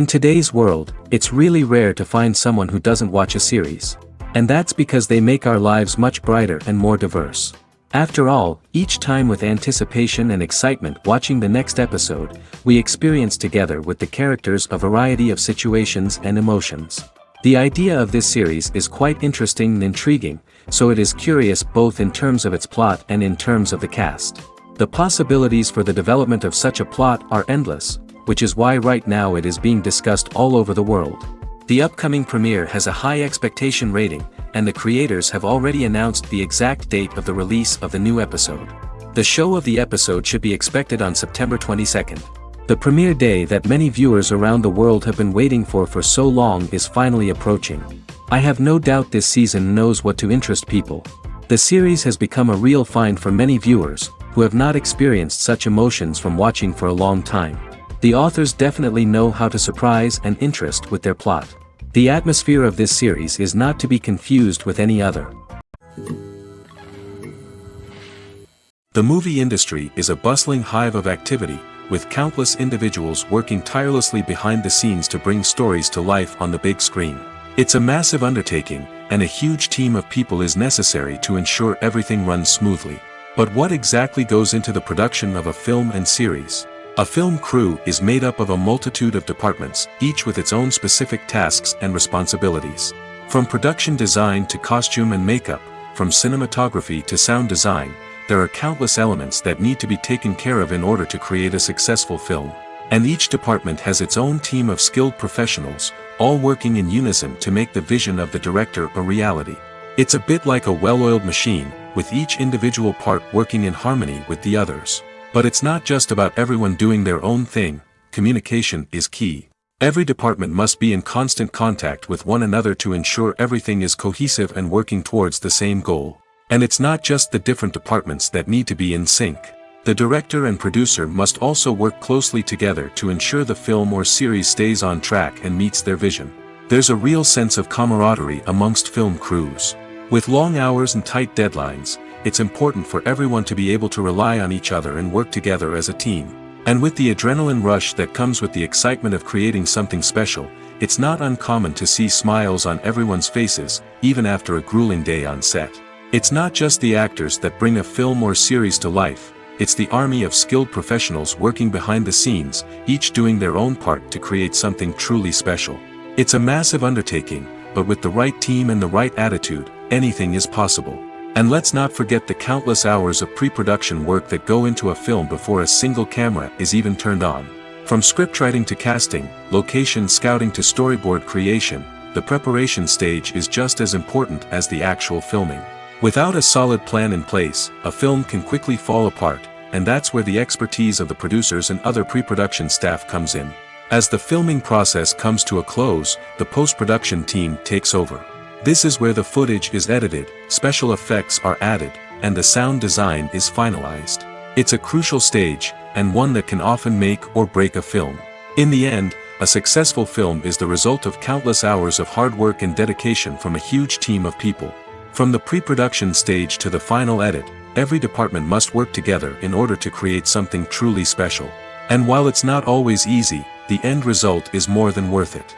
In today's world, it's really rare to find someone who doesn't watch a series. And that's because they make our lives much brighter and more diverse. After all, each time with anticipation and excitement watching the next episode, we experience together with the characters a variety of situations and emotions. The idea of this series is quite interesting and intriguing, so it is curious both in terms of its plot and in terms of the cast. The possibilities for the development of such a plot are endless, which is why right now it is being discussed all over the world. The upcoming premiere has a high expectation rating, and the creators have already announced the exact date of the release of the new episode. The show of the episode should be expected on September 22nd. The premiere day that many viewers around the world have been waiting for so long is finally approaching. I have no doubt this season knows what to interest people. The series has become a real find for many viewers, who have not experienced such emotions from watching for a long time. The authors definitely know how to surprise and interest with their plot. The atmosphere of this series is not to be confused with any other. The movie industry is a bustling hive of activity, with countless individuals working tirelessly behind the scenes to bring stories to life on the big screen. It's a massive undertaking, and a huge team of people is necessary to ensure everything runs smoothly. But what exactly goes into the production of a film and series? A film crew is made up of a multitude of departments, each with its own specific tasks and responsibilities. From production design to costume and makeup, from cinematography to sound design, there are countless elements that need to be taken care of in order to create a successful film. And each department has its own team of skilled professionals, all working in unison to make the vision of the director a reality. It's a bit like a well-oiled machine, with each individual part working in harmony with the others. But it's not just about everyone doing their own thing. Communication is key. Every department must be in constant contact with one another to ensure everything is cohesive and working towards the same goal. And it's not just the different departments that need to be in sync. The director and producer must also work closely together to ensure the film or series stays on track and meets their vision. There's a real sense of camaraderie amongst film crews. With long hours and tight deadlines, it's important for everyone to be able to rely on each other and work together as a team. And with the adrenaline rush that comes with the excitement of creating something special, it's not uncommon to see smiles on everyone's faces, even after a grueling day on set. It's not just the actors that bring a film or series to life, it's the army of skilled professionals working behind the scenes, each doing their own part to create something truly special. It's a massive undertaking, but with the right team and the right attitude, anything is possible. And let's not forget the countless hours of pre-production work that go into a film before a single camera is even turned on. From scriptwriting to casting, location scouting to storyboard creation, the preparation stage is just as important as the actual filming. Without a solid plan in place, a film can quickly fall apart, and that's where the expertise of the producers and other pre-production staff comes in. As the filming process comes to a close, the post-production team takes over. This is where the footage is edited, special effects are added, and the sound design is finalized. It's a crucial stage, and one that can often make or break a film. In the end, a successful film is the result of countless hours of hard work and dedication from a huge team of people. From the pre-production stage to the final edit, every department must work together in order to create something truly special. And while it's not always easy, the end result is more than worth it.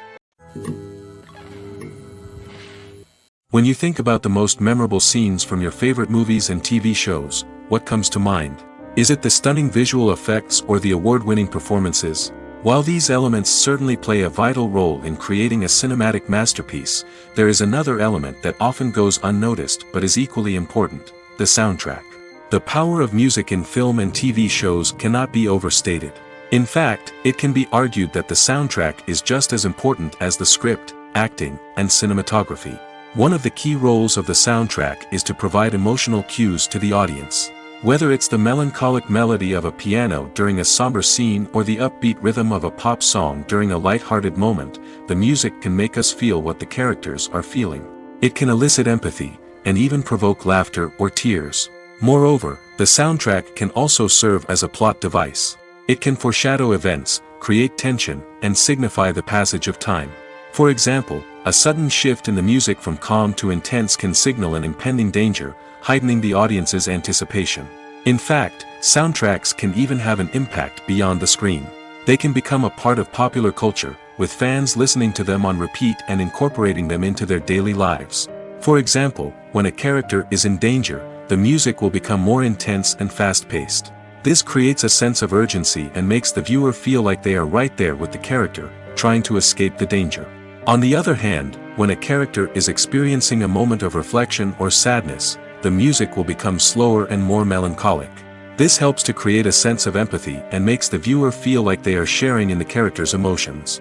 When you think about the most memorable scenes from your favorite movies and TV shows, what comes to mind? Is it the stunning visual effects or the award-winning performances? While these elements certainly play a vital role in creating a cinematic masterpiece, there is another element that often goes unnoticed but is equally important: the soundtrack. The power of music in film and TV shows cannot be overstated. In fact, it can be argued that the soundtrack is just as important as the script, acting, and cinematography. One of the key roles of the soundtrack is to provide emotional cues to the audience. Whether it's the melancholic melody of a piano during a somber scene or the upbeat rhythm of a pop song during a light-hearted moment, the music can make us feel what the characters are feeling. It can elicit empathy, and even provoke laughter or tears. Moreover, the soundtrack can also serve as a plot device. It can foreshadow events, create tension, and signify the passage of time. For example, a sudden shift in the music from calm to intense can signal an impending danger, heightening the audience's anticipation. In fact, soundtracks can even have an impact beyond the screen. They can become a part of popular culture, with fans listening to them on repeat and incorporating them into their daily lives. For example, when a character is in danger, the music will become more intense and fast-paced. This creates a sense of urgency and makes the viewer feel like they are right there with the character, trying to escape the danger. On the other hand, when a character is experiencing a moment of reflection or sadness, the music will become slower and more melancholic. This helps to create a sense of empathy and makes the viewer feel like they are sharing in the character's emotions.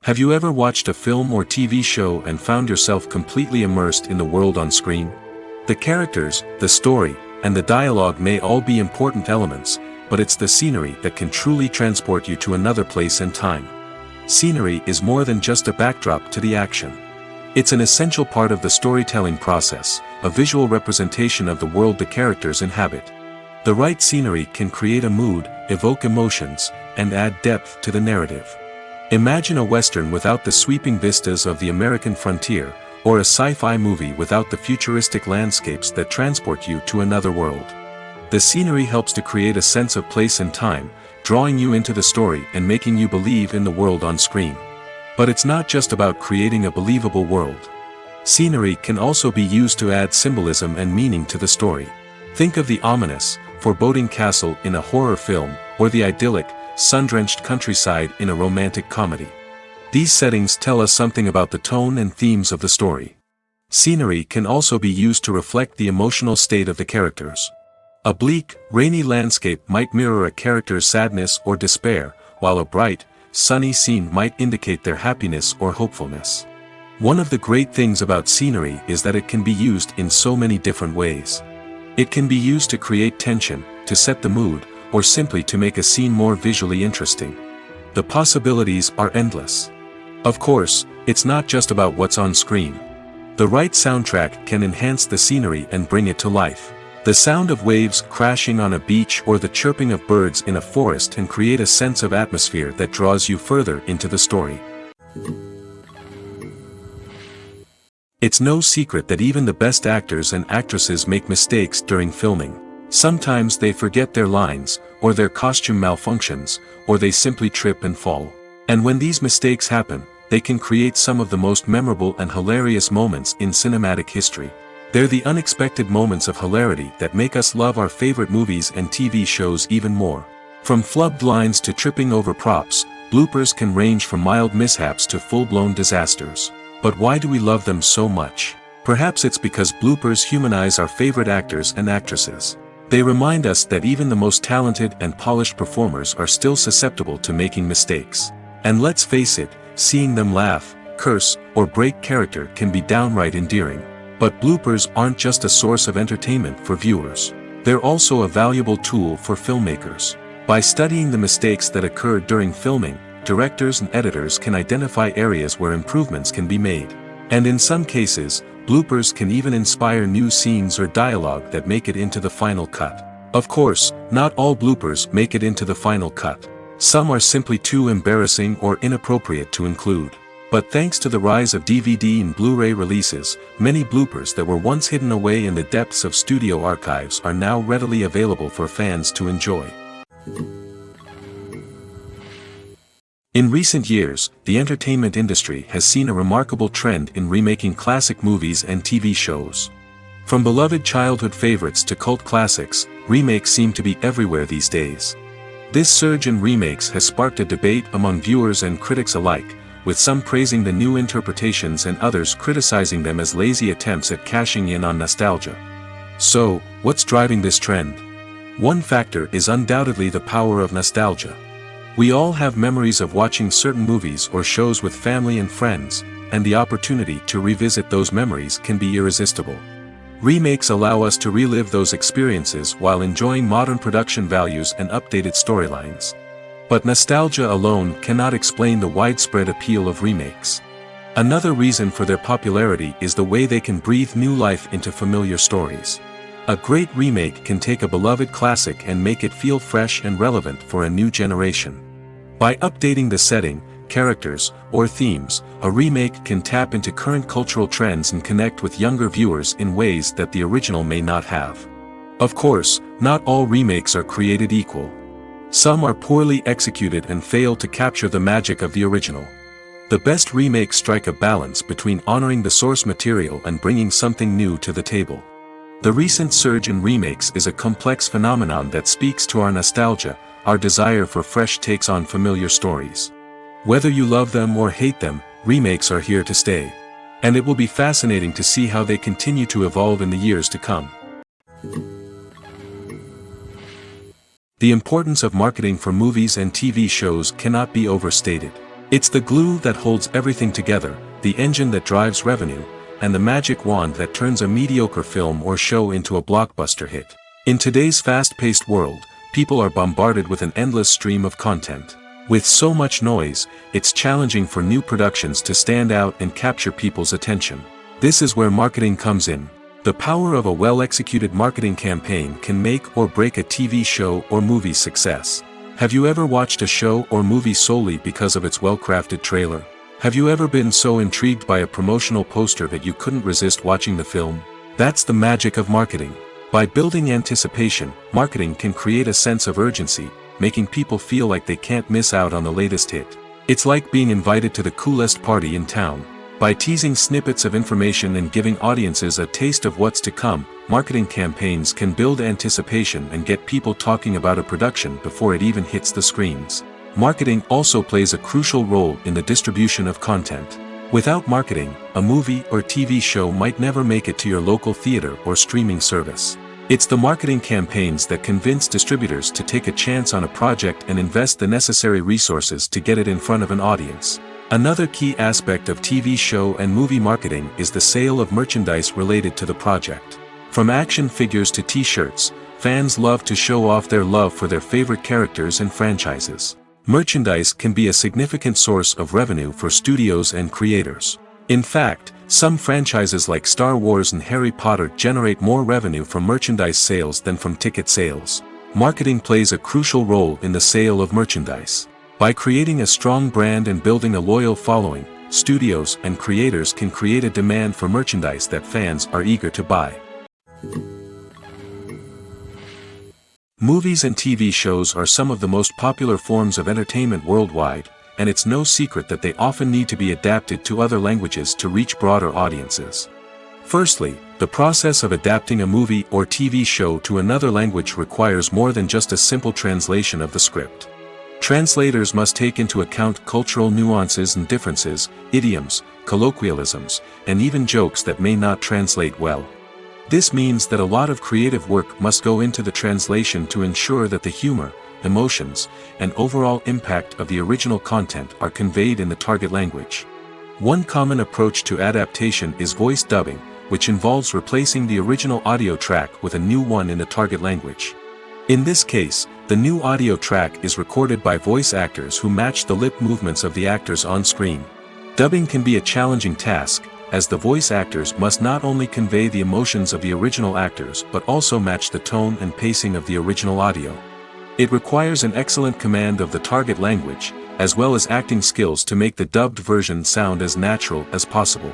Have you ever watched a film or TV show and found yourself completely immersed in the world on screen? The characters, the story, and the dialogue may all be important elements, but it's the scenery that can truly transport you to another place and time. Scenery is more than just a backdrop to the action. It's an essential part of the storytelling process, a visual representation of the world the characters inhabit. The right scenery can create a mood, evoke emotions, and add depth to the narrative. Imagine a Western without the sweeping vistas of the American frontier, or a sci-fi movie without the futuristic landscapes that transport you to another world. The scenery helps to create a sense of place and time, drawing you into the story and making you believe in the world on screen. But it's not just about creating a believable world. Scenery can also be used to add symbolism and meaning to the story. Think of the ominous, foreboding castle in a horror film, or the idyllic, sun-drenched countryside in a romantic comedy. These settings tell us something about the tone and themes of the story. Scenery can also be used to reflect the emotional state of the characters. A bleak, rainy landscape might mirror a character's sadness or despair, while a bright, sunny scene might indicate their happiness or hopefulness. One of the great things about scenery is that it can be used in so many different ways. It can be used to create tension, to set the mood, or simply to make a scene more visually interesting. The possibilities are endless. Of course, it's not just about what's on screen. The right soundtrack can enhance the scenery and bring it to life. The sound of waves crashing on a beach or the chirping of birds in a forest can create a sense of atmosphere that draws you further into the story. It's no secret that even the best actors and actresses make mistakes during filming. Sometimes they forget their lines, or their costume malfunctions, or they simply trip and fall. And when these mistakes happen, they can create some of the most memorable and hilarious moments in cinematic history. They're the unexpected moments of hilarity that make us love our favorite movies and TV shows even more. From flubbed lines to tripping over props, bloopers can range from mild mishaps to full-blown disasters. But why do we love them so much? Perhaps it's because bloopers humanize our favorite actors and actresses. They remind us that even the most talented and polished performers are still susceptible to making mistakes. And let's face it, seeing them laugh, curse, or break character can be downright endearing. But bloopers aren't just a source of entertainment for viewers. They're also a valuable tool for filmmakers. By studying the mistakes that occurred during filming, directors and editors can identify areas where improvements can be made. And in some cases, bloopers can even inspire new scenes or dialogue that make it into the final cut. Of course, not all bloopers make it into the final cut. Some are simply too embarrassing or inappropriate to include. But thanks to the rise of DVD and Blu-ray releases, many bloopers that were once hidden away in the depths of studio archives are now readily available for fans to enjoy. In recent years, the entertainment industry has seen a remarkable trend in remaking classic movies and TV shows. From beloved childhood favorites to cult classics, remakes seem to be everywhere these days. This surge in remakes has sparked a debate among viewers and critics alike, with some praising the new interpretations and others criticizing them as lazy attempts at cashing in on nostalgia. So, what's driving this trend? One factor is undoubtedly the power of nostalgia. We all have memories of watching certain movies or shows with family and friends, and the opportunity to revisit those memories can be irresistible. Remakes allow us to relive those experiences while enjoying modern production values and updated storylines. But nostalgia alone cannot explain the widespread appeal of remakes. Another reason for their popularity is the way they can breathe new life into familiar stories. A great remake can take a beloved classic and make it feel fresh and relevant for a new generation. By updating the setting, characters, or themes, a remake can tap into current cultural trends and connect with younger viewers in ways that the original may not have. Of course, not all remakes are created equal. Some are poorly executed and fail to capture the magic of the original. The best remakes strike a balance between honoring the source material and bringing something new to the table. The recent surge in remakes is a complex phenomenon that speaks to our nostalgia, our desire for fresh takes on familiar stories. Whether you love them or hate them, remakes are here to stay. And it will be fascinating to see how they continue to evolve in the years to come. The importance of marketing for movies and TV shows cannot be overstated. It's the glue that holds everything together, the engine that drives revenue, and the magic wand that turns a mediocre film or show into a blockbuster hit. In today's fast-paced world, people are bombarded with an endless stream of content. With so much noise, it's challenging for new productions to stand out and capture people's attention. This is where marketing comes in. The power of a well-executed marketing campaign can make or break a TV show or movie's success. Have you ever watched a show or movie solely because of its well-crafted trailer? Have you ever been so intrigued by a promotional poster that you couldn't resist watching the film? That's the magic of marketing. By building anticipation, marketing can create a sense of urgency, making people feel like they can't miss out on the latest hit. It's like being invited to the coolest party in town. By teasing snippets of information and giving audiences a taste of what's to come, marketing campaigns can build anticipation and get people talking about a production before it even hits the screens. Marketing also plays a crucial role in the distribution of content. Without marketing, a movie or TV show might never make it to your local theater or streaming service. It's the marketing campaigns that convince distributors to take a chance on a project and invest the necessary resources to get it in front of an audience. Another key aspect of TV show and movie marketing is the sale of merchandise related to the project. From action figures to t-shirts, fans love to show off their love for their favorite characters and franchises. Merchandise can be a significant source of revenue for studios and creators. In fact, some franchises like Star Wars and Harry Potter generate more revenue from merchandise sales than from ticket sales. Marketing plays a crucial role in the sale of merchandise. By creating a strong brand and building a loyal following, studios and creators can create a demand for merchandise that fans are eager to buy. Movies and TV shows are some of the most popular forms of entertainment worldwide, and it's no secret that they often need to be adapted to other languages to reach broader audiences. Firstly, the process of adapting a movie or TV show to another language requires more than just a simple translation of the script. Translators must take into account cultural nuances and differences, idioms, colloquialisms, and even jokes that may not translate well. This means that a lot of creative work must go into the translation to ensure that the humor, emotions, and overall impact of the original content are conveyed in the target language. One common approach to adaptation is voice dubbing, which involves replacing the original audio track with a new one in the target language. In this case, the new audio track is recorded by voice actors who match the lip movements of the actors on screen. Dubbing can be a challenging task, as the voice actors must not only convey the emotions of the original actors but also match the tone and pacing of the original audio. It requires an excellent command of the target language, as well as acting skills to make the dubbed version sound as natural as possible.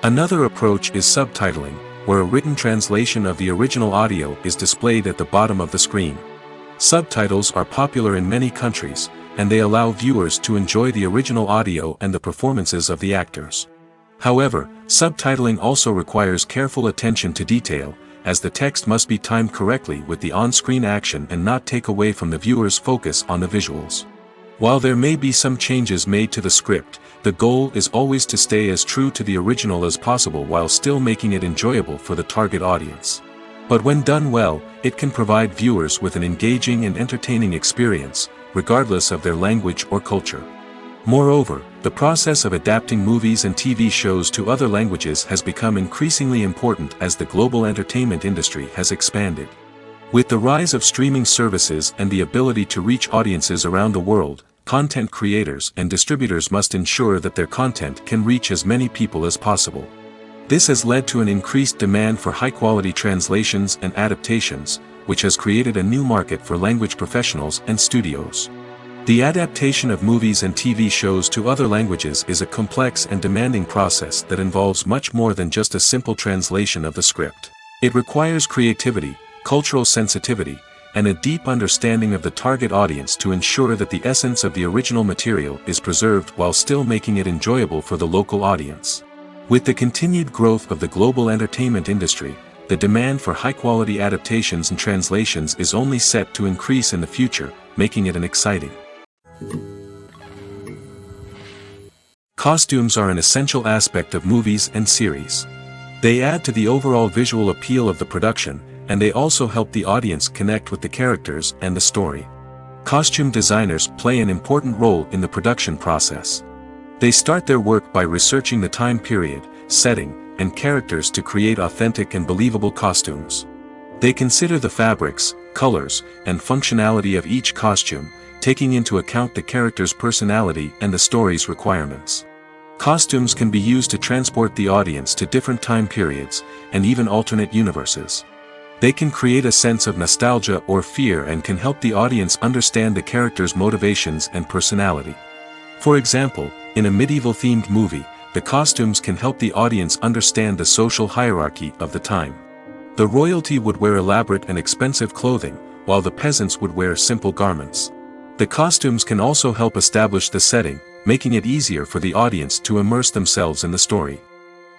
Another approach is subtitling, where a written translation of the original audio is displayed at the bottom of the screen. Subtitles are popular in many countries, and they allow viewers to enjoy the original audio and the performances of the actors. However, subtitling also requires careful attention to detail, as the text must be timed correctly with the on-screen action and not take away from the viewer's focus on the visuals. While there may be some changes made to the script, the goal is always to stay as true to the original as possible while still making it enjoyable for the target audience. But when done well, it can provide viewers with an engaging and entertaining experience, regardless of their language or culture. Moreover, the process of adapting movies and TV shows to other languages has become increasingly important as the global entertainment industry has expanded. With the rise of streaming services and the ability to reach audiences around the world, content creators and distributors must ensure that their content can reach as many people as possible. This has led to an increased demand for high-quality translations and adaptations, which has created a new market for language professionals and studios. The adaptation of movies and TV shows to other languages is a complex and demanding process that involves much more than just a simple translation of the script. It requires creativity, cultural sensitivity, and a deep understanding of the target audience to ensure that the essence of the original material is preserved while still making it enjoyable for the local audience. With the continued growth of the global entertainment industry, the demand for high-quality adaptations and translations is only set to increase in the future, making it an exciting. Costumes are an essential aspect of movies and series. They add to the overall visual appeal of the production, and they also help the audience connect with the characters and the story. Costume designers play an important role in the production process. They start their work by researching the time period, setting, and characters to create authentic and believable costumes. They consider the fabrics, colors, and functionality of each costume, taking into account the character's personality and the story's requirements. Costumes can be used to transport the audience to different time periods, and even alternate universes. They can create a sense of nostalgia or fear and can help the audience understand the character's motivations and personality. For example, in a medieval-themed movie, the costumes can help the audience understand the social hierarchy of the time. The royalty would wear elaborate and expensive clothing, while the peasants would wear simple garments. The costumes can also help establish the setting, making it easier for the audience to immerse themselves in the story.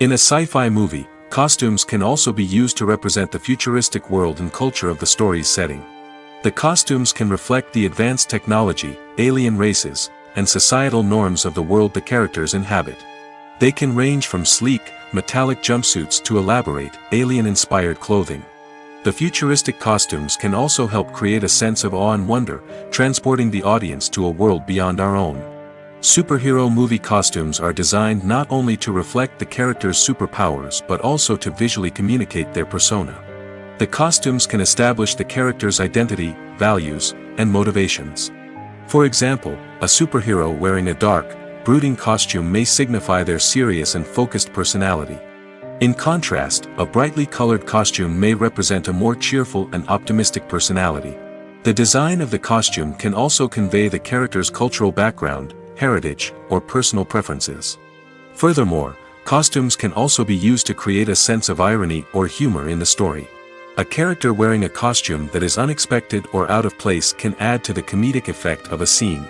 In a sci-fi movie, costumes can also be used to represent the futuristic world and culture of the story's setting. The costumes can reflect the advanced technology, alien races, and societal norms of the world the characters inhabit. They can range from sleek, metallic jumpsuits to elaborate, alien-inspired clothing. The futuristic costumes can also help create a sense of awe and wonder, transporting the audience to a world beyond our own. Superhero movie costumes are designed not only to reflect the character's superpowers but also to visually communicate their persona. The costumes can establish the character's identity, values, and motivations. For example, a superhero wearing a dark, brooding costume may signify their serious and focused personality. In contrast, a brightly colored costume may represent a more cheerful and optimistic personality. The design of the costume can also convey the character's cultural background, heritage, or personal preferences. Furthermore, costumes can also be used to create a sense of irony or humor in the story. A character wearing a costume that is unexpected or out of place can add to the comedic effect of a scene.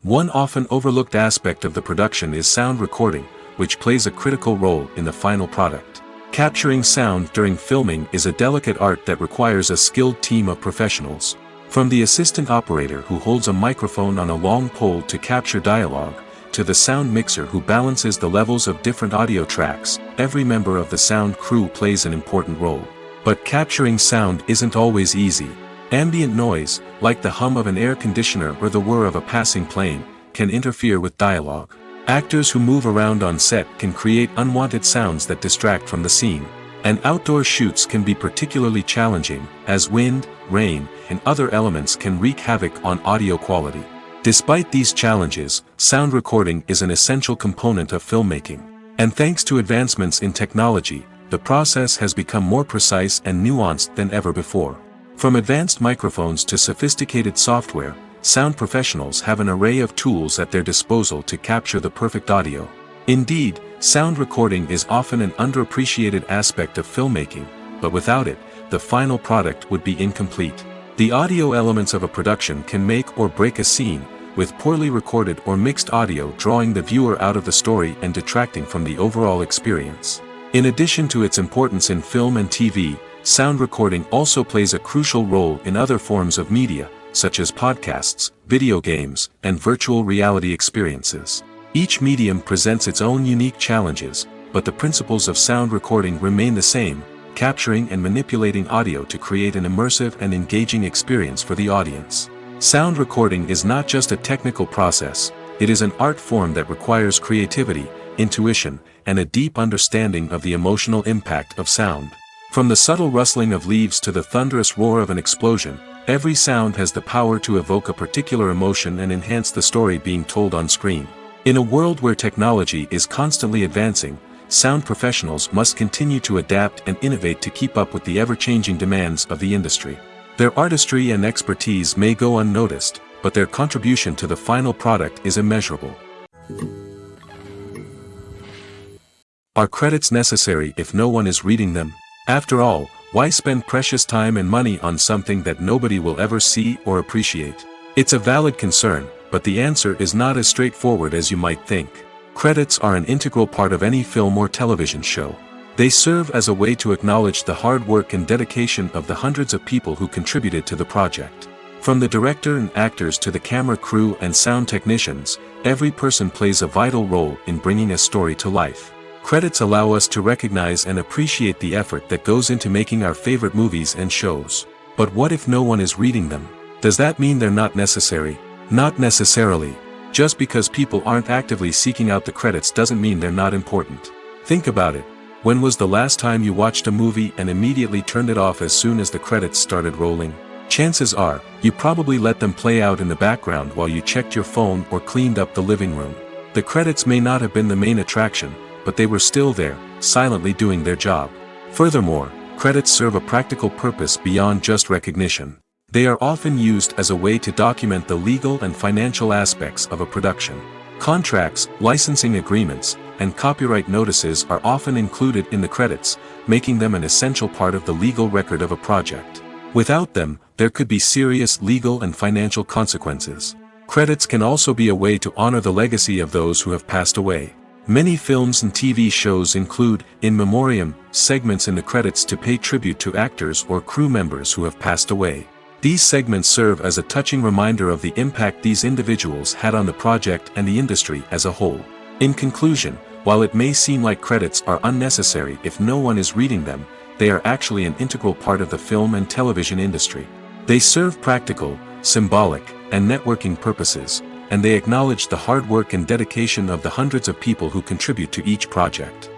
One often overlooked aspect of the production is sound recording, which plays a critical role in the final product. Capturing sound during filming is a delicate art that requires a skilled team of professionals. From the assistant operator who holds a microphone on a long pole to capture dialogue, to the sound mixer who balances the levels of different audio tracks, every member of the sound crew plays an important role. But capturing sound isn't always easy. Ambient noise, like the hum of an air conditioner or the whir of a passing plane, can interfere with dialogue. Actors who move around on set can create unwanted sounds that distract from the scene. And outdoor shoots can be particularly challenging, as wind, rain, and other elements can wreak havoc on audio quality. Despite these challenges, sound recording is an essential component of filmmaking. And thanks to advancements in technology, the process has become more precise and nuanced than ever before. From advanced microphones to sophisticated software, sound professionals have an array of tools at their disposal to capture the perfect audio. Indeed, sound recording is often an underappreciated aspect of filmmaking, but without it, the final product would be incomplete. The audio elements of a production can make or break a scene, with poorly recorded or mixed audio drawing the viewer out of the story and detracting from the overall experience. In addition to its importance in film and TV, sound recording also plays a crucial role in other forms of media, such as podcasts, video games, and virtual reality experiences. Each medium presents its own unique challenges, but the principles of sound recording remain the same, capturing and manipulating audio to create an immersive and engaging experience for the audience. Sound recording is not just a technical process, it is an art form that requires creativity, intuition, and a deep understanding of the emotional impact of sound. From the subtle rustling of leaves to the thunderous roar of an explosion, every sound has the power to evoke a particular emotion and enhance the story being told on screen. In a world where technology is constantly advancing, sound professionals must continue to adapt and innovate to keep up with the ever-changing demands of the industry. Their artistry and expertise may go unnoticed, but their contribution to the final product is immeasurable. Are credits necessary if no one is reading them? After all, Why spend precious time and money on something that nobody will ever see or appreciate? It's a valid concern, but the answer is not as straightforward as you might think. Credits are an integral part of any film or television show. They serve as a way to acknowledge the hard work and dedication of the hundreds of people who contributed to the project. From the director and actors to the camera crew and sound technicians, every person plays a vital role in bringing a story to life. Credits allow us to recognize and appreciate the effort that goes into making our favorite movies and shows. But what if no one is reading them? Does that mean they're not necessary? Not necessarily. Just because people aren't actively seeking out the credits doesn't mean they're not important. Think about it. When was the last time you watched a movie and immediately turned it off as soon as the credits started rolling? Chances are, you probably let them play out in the background while you checked your phone or cleaned up the living room. The credits may not have been the main attraction, but they were still there, silently doing their job. Furthermore, credits serve a practical purpose beyond just recognition. They are often used as a way to document the legal and financial aspects of a production. Contracts, licensing agreements, and copyright notices are often included in the credits, making them an essential part of the legal record of a project. Without them, there could be serious legal and financial consequences. Credits can also be a way to honor the legacy of those who have passed away. Many films and TV shows include, in memoriam, segments in the credits to pay tribute to actors or crew members who have passed away. These segments serve as a touching reminder of the impact these individuals had on the project and the industry as a whole. In conclusion, while it may seem like credits are unnecessary if no one is reading them, they are actually an integral part of the film and television industry. They serve practical, symbolic, and networking purposes, and they acknowledge the hard work and dedication of the hundreds of people who contribute to each project.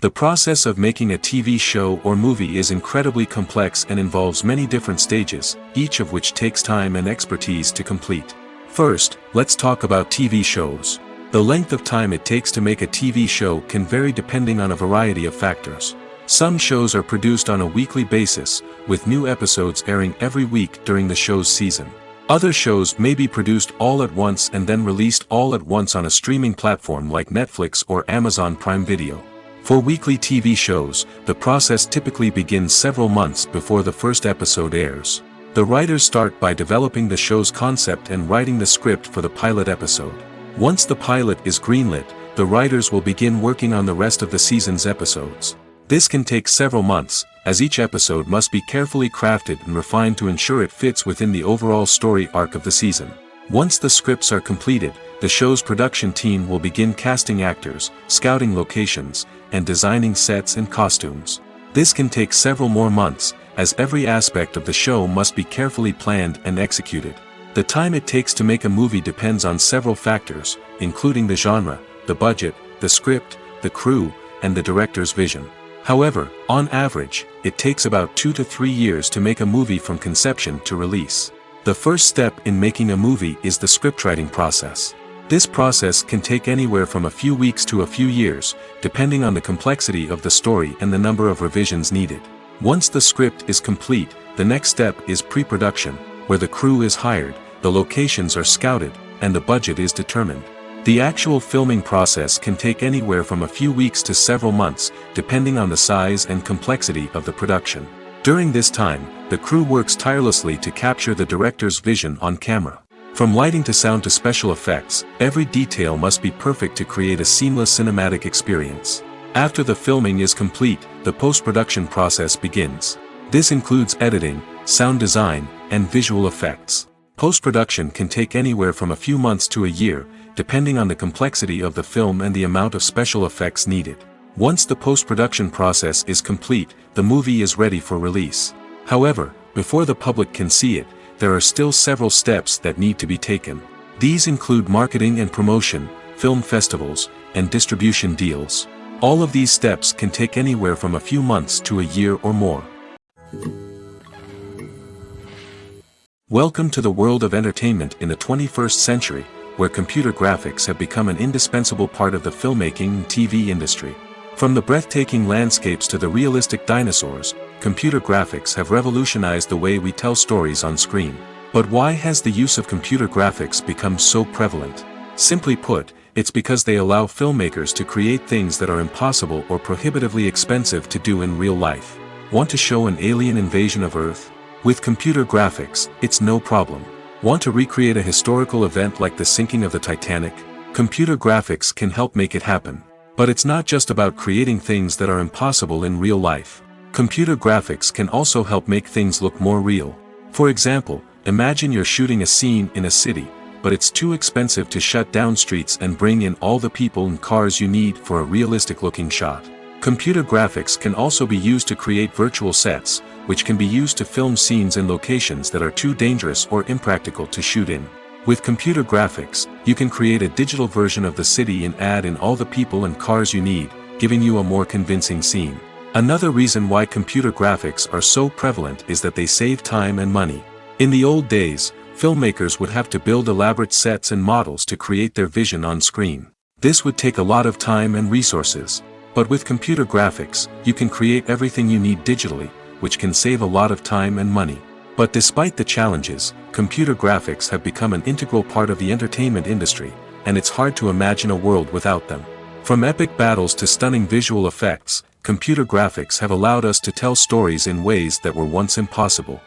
The process of making a TV show or movie is incredibly complex and involves many different stages, each of which takes time and expertise to complete. First, let's talk about TV shows. The length of time it takes to make a TV show can vary depending on a variety of factors. Some shows are produced on a weekly basis, with new episodes airing every week during the show's season. Other shows may be produced all at once and then released all at once on a streaming platform like Netflix or Amazon Prime Video. For weekly TV shows, the process typically begins several months before the first episode airs. The writers start by developing the show's concept and writing the script for the pilot episode. Once the pilot is greenlit, the writers will begin working on the rest of the season's episodes. This can take several months, as each episode must be carefully crafted and refined to ensure it fits within the overall story arc of the season. Once the scripts are completed, the show's production team will begin casting actors, scouting locations, and designing sets and costumes. This can take several more months, as every aspect of the show must be carefully planned and executed. The time it takes to make a movie depends on several factors, including the genre, the budget, the script, the crew, and the director's vision. However, on average, it takes about 2 to 3 years to make a movie from conception to release. The first step in making a movie is the scriptwriting process. This process can take anywhere from a few weeks to a few years, depending on the complexity of the story and the number of revisions needed. Once the script is complete, the next step is pre-production, where the crew is hired, the locations are scouted, and the budget is determined. The actual filming process can take anywhere from a few weeks to several months, depending on the size and complexity of the production. During this time, the crew works tirelessly to capture the director's vision on camera. From lighting to sound to special effects, every detail must be perfect to create a seamless cinematic experience. After the filming is complete, the post-production process begins. This includes editing, sound design, and visual effects. Post-production can take anywhere from a few months to a year, depending on the complexity of the film and the amount of special effects needed. Once the post-production process is complete, the movie is ready for release. However, before the public can see it, there are still several steps that need to be taken. These include marketing and promotion, film festivals, and distribution deals. All of these steps can take anywhere from a few months to a year or more. Welcome to the world of entertainment in the 21st century, where computer graphics have become an indispensable part of the filmmaking and TV industry. From the breathtaking landscapes to the realistic dinosaurs, computer graphics have revolutionized the way we tell stories on screen. But why has the use of computer graphics become so prevalent? Simply put, it's because they allow filmmakers to create things that are impossible or prohibitively expensive to do in real life. Want to show an alien invasion of Earth? With computer graphics, it's no problem. Want to recreate a historical event like the sinking of the Titanic? Computer graphics can help make it happen. But it's not just about creating things that are impossible in real life. Computer graphics can also help make things look more real. For example, imagine you're shooting a scene in a city, but it's too expensive to shut down streets and bring in all the people and cars you need for a realistic-looking shot. Computer graphics can also be used to create virtual sets, which can be used to film scenes in locations that are too dangerous or impractical to shoot in. With computer graphics, you can create a digital version of the city and add in all the people and cars you need, giving you a more convincing scene. Another reason why computer graphics are so prevalent is that they save time and money. In the old days, filmmakers would have to build elaborate sets and models to create their vision on screen. This would take a lot of time and resources. But with computer graphics, you can create everything you need digitally, which can save a lot of time and money. But despite the challenges, computer graphics have become an integral part of the entertainment industry, and it's hard to imagine a world without them. From epic battles to stunning visual effects, computer graphics have allowed us to tell stories in ways that were once impossible.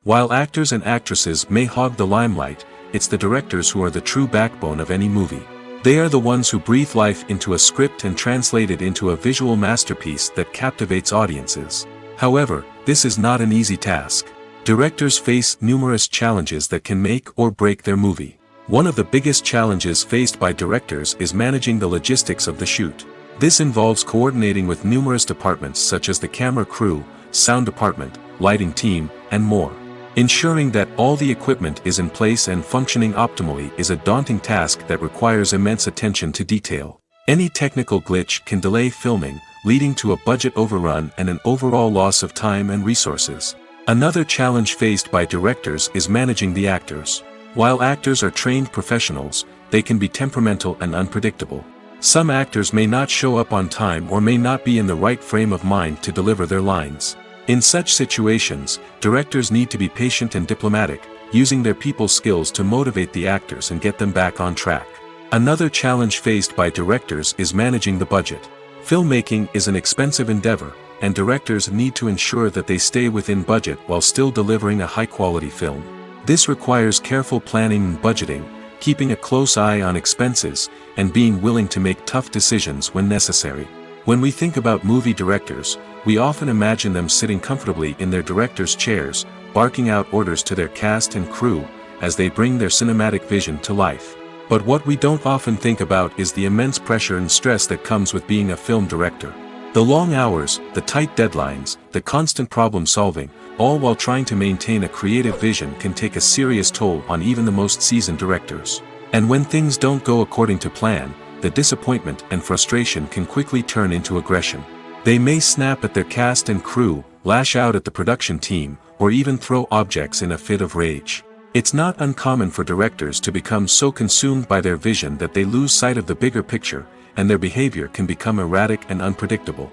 While actors and actresses may hog the limelight, it's the directors who are the true backbone of any movie. They are the ones who breathe life into a script and translate it into a visual masterpiece that captivates audiences. However, this is not an easy task. Directors face numerous challenges that can make or break their movie. One of the biggest challenges faced by directors is managing the logistics of the shoot. This involves coordinating with numerous departments such as the camera crew, sound department, lighting team, and more. Ensuring that all the equipment is in place and functioning optimally is a daunting task that requires immense attention to detail. Any technical glitch can delay filming, leading to a budget overrun and an overall loss of time and resources. Another challenge faced by directors is managing the actors. While actors are trained professionals, they can be temperamental and unpredictable. Some actors may not show up on time or may not be in the right frame of mind to deliver their lines. In such situations, directors need to be patient and diplomatic, using their people skills to motivate the actors and get them back on track. Another challenge faced by directors is managing the budget. Filmmaking is an expensive endeavor, and directors need to ensure that they stay within budget while still delivering a high-quality film. This requires careful planning and budgeting, keeping a close eye on expenses, and being willing to make tough decisions when necessary. When we think about movie directors, we often imagine them sitting comfortably in their director's chairs, barking out orders to their cast and crew, as they bring their cinematic vision to life. But what we don't often think about is the immense pressure and stress that comes with being a film director. The long hours, the tight deadlines, the constant problem solving, all while trying to maintain a creative vision can take a serious toll on even the most seasoned directors. And when things don't go according to plan, the disappointment and frustration can quickly turn into aggression. They may snap at their cast and crew, lash out at the production team, or even throw objects in a fit of rage. It's not uncommon for directors to become so consumed by their vision that they lose sight of the bigger picture, and their behavior can become erratic and unpredictable.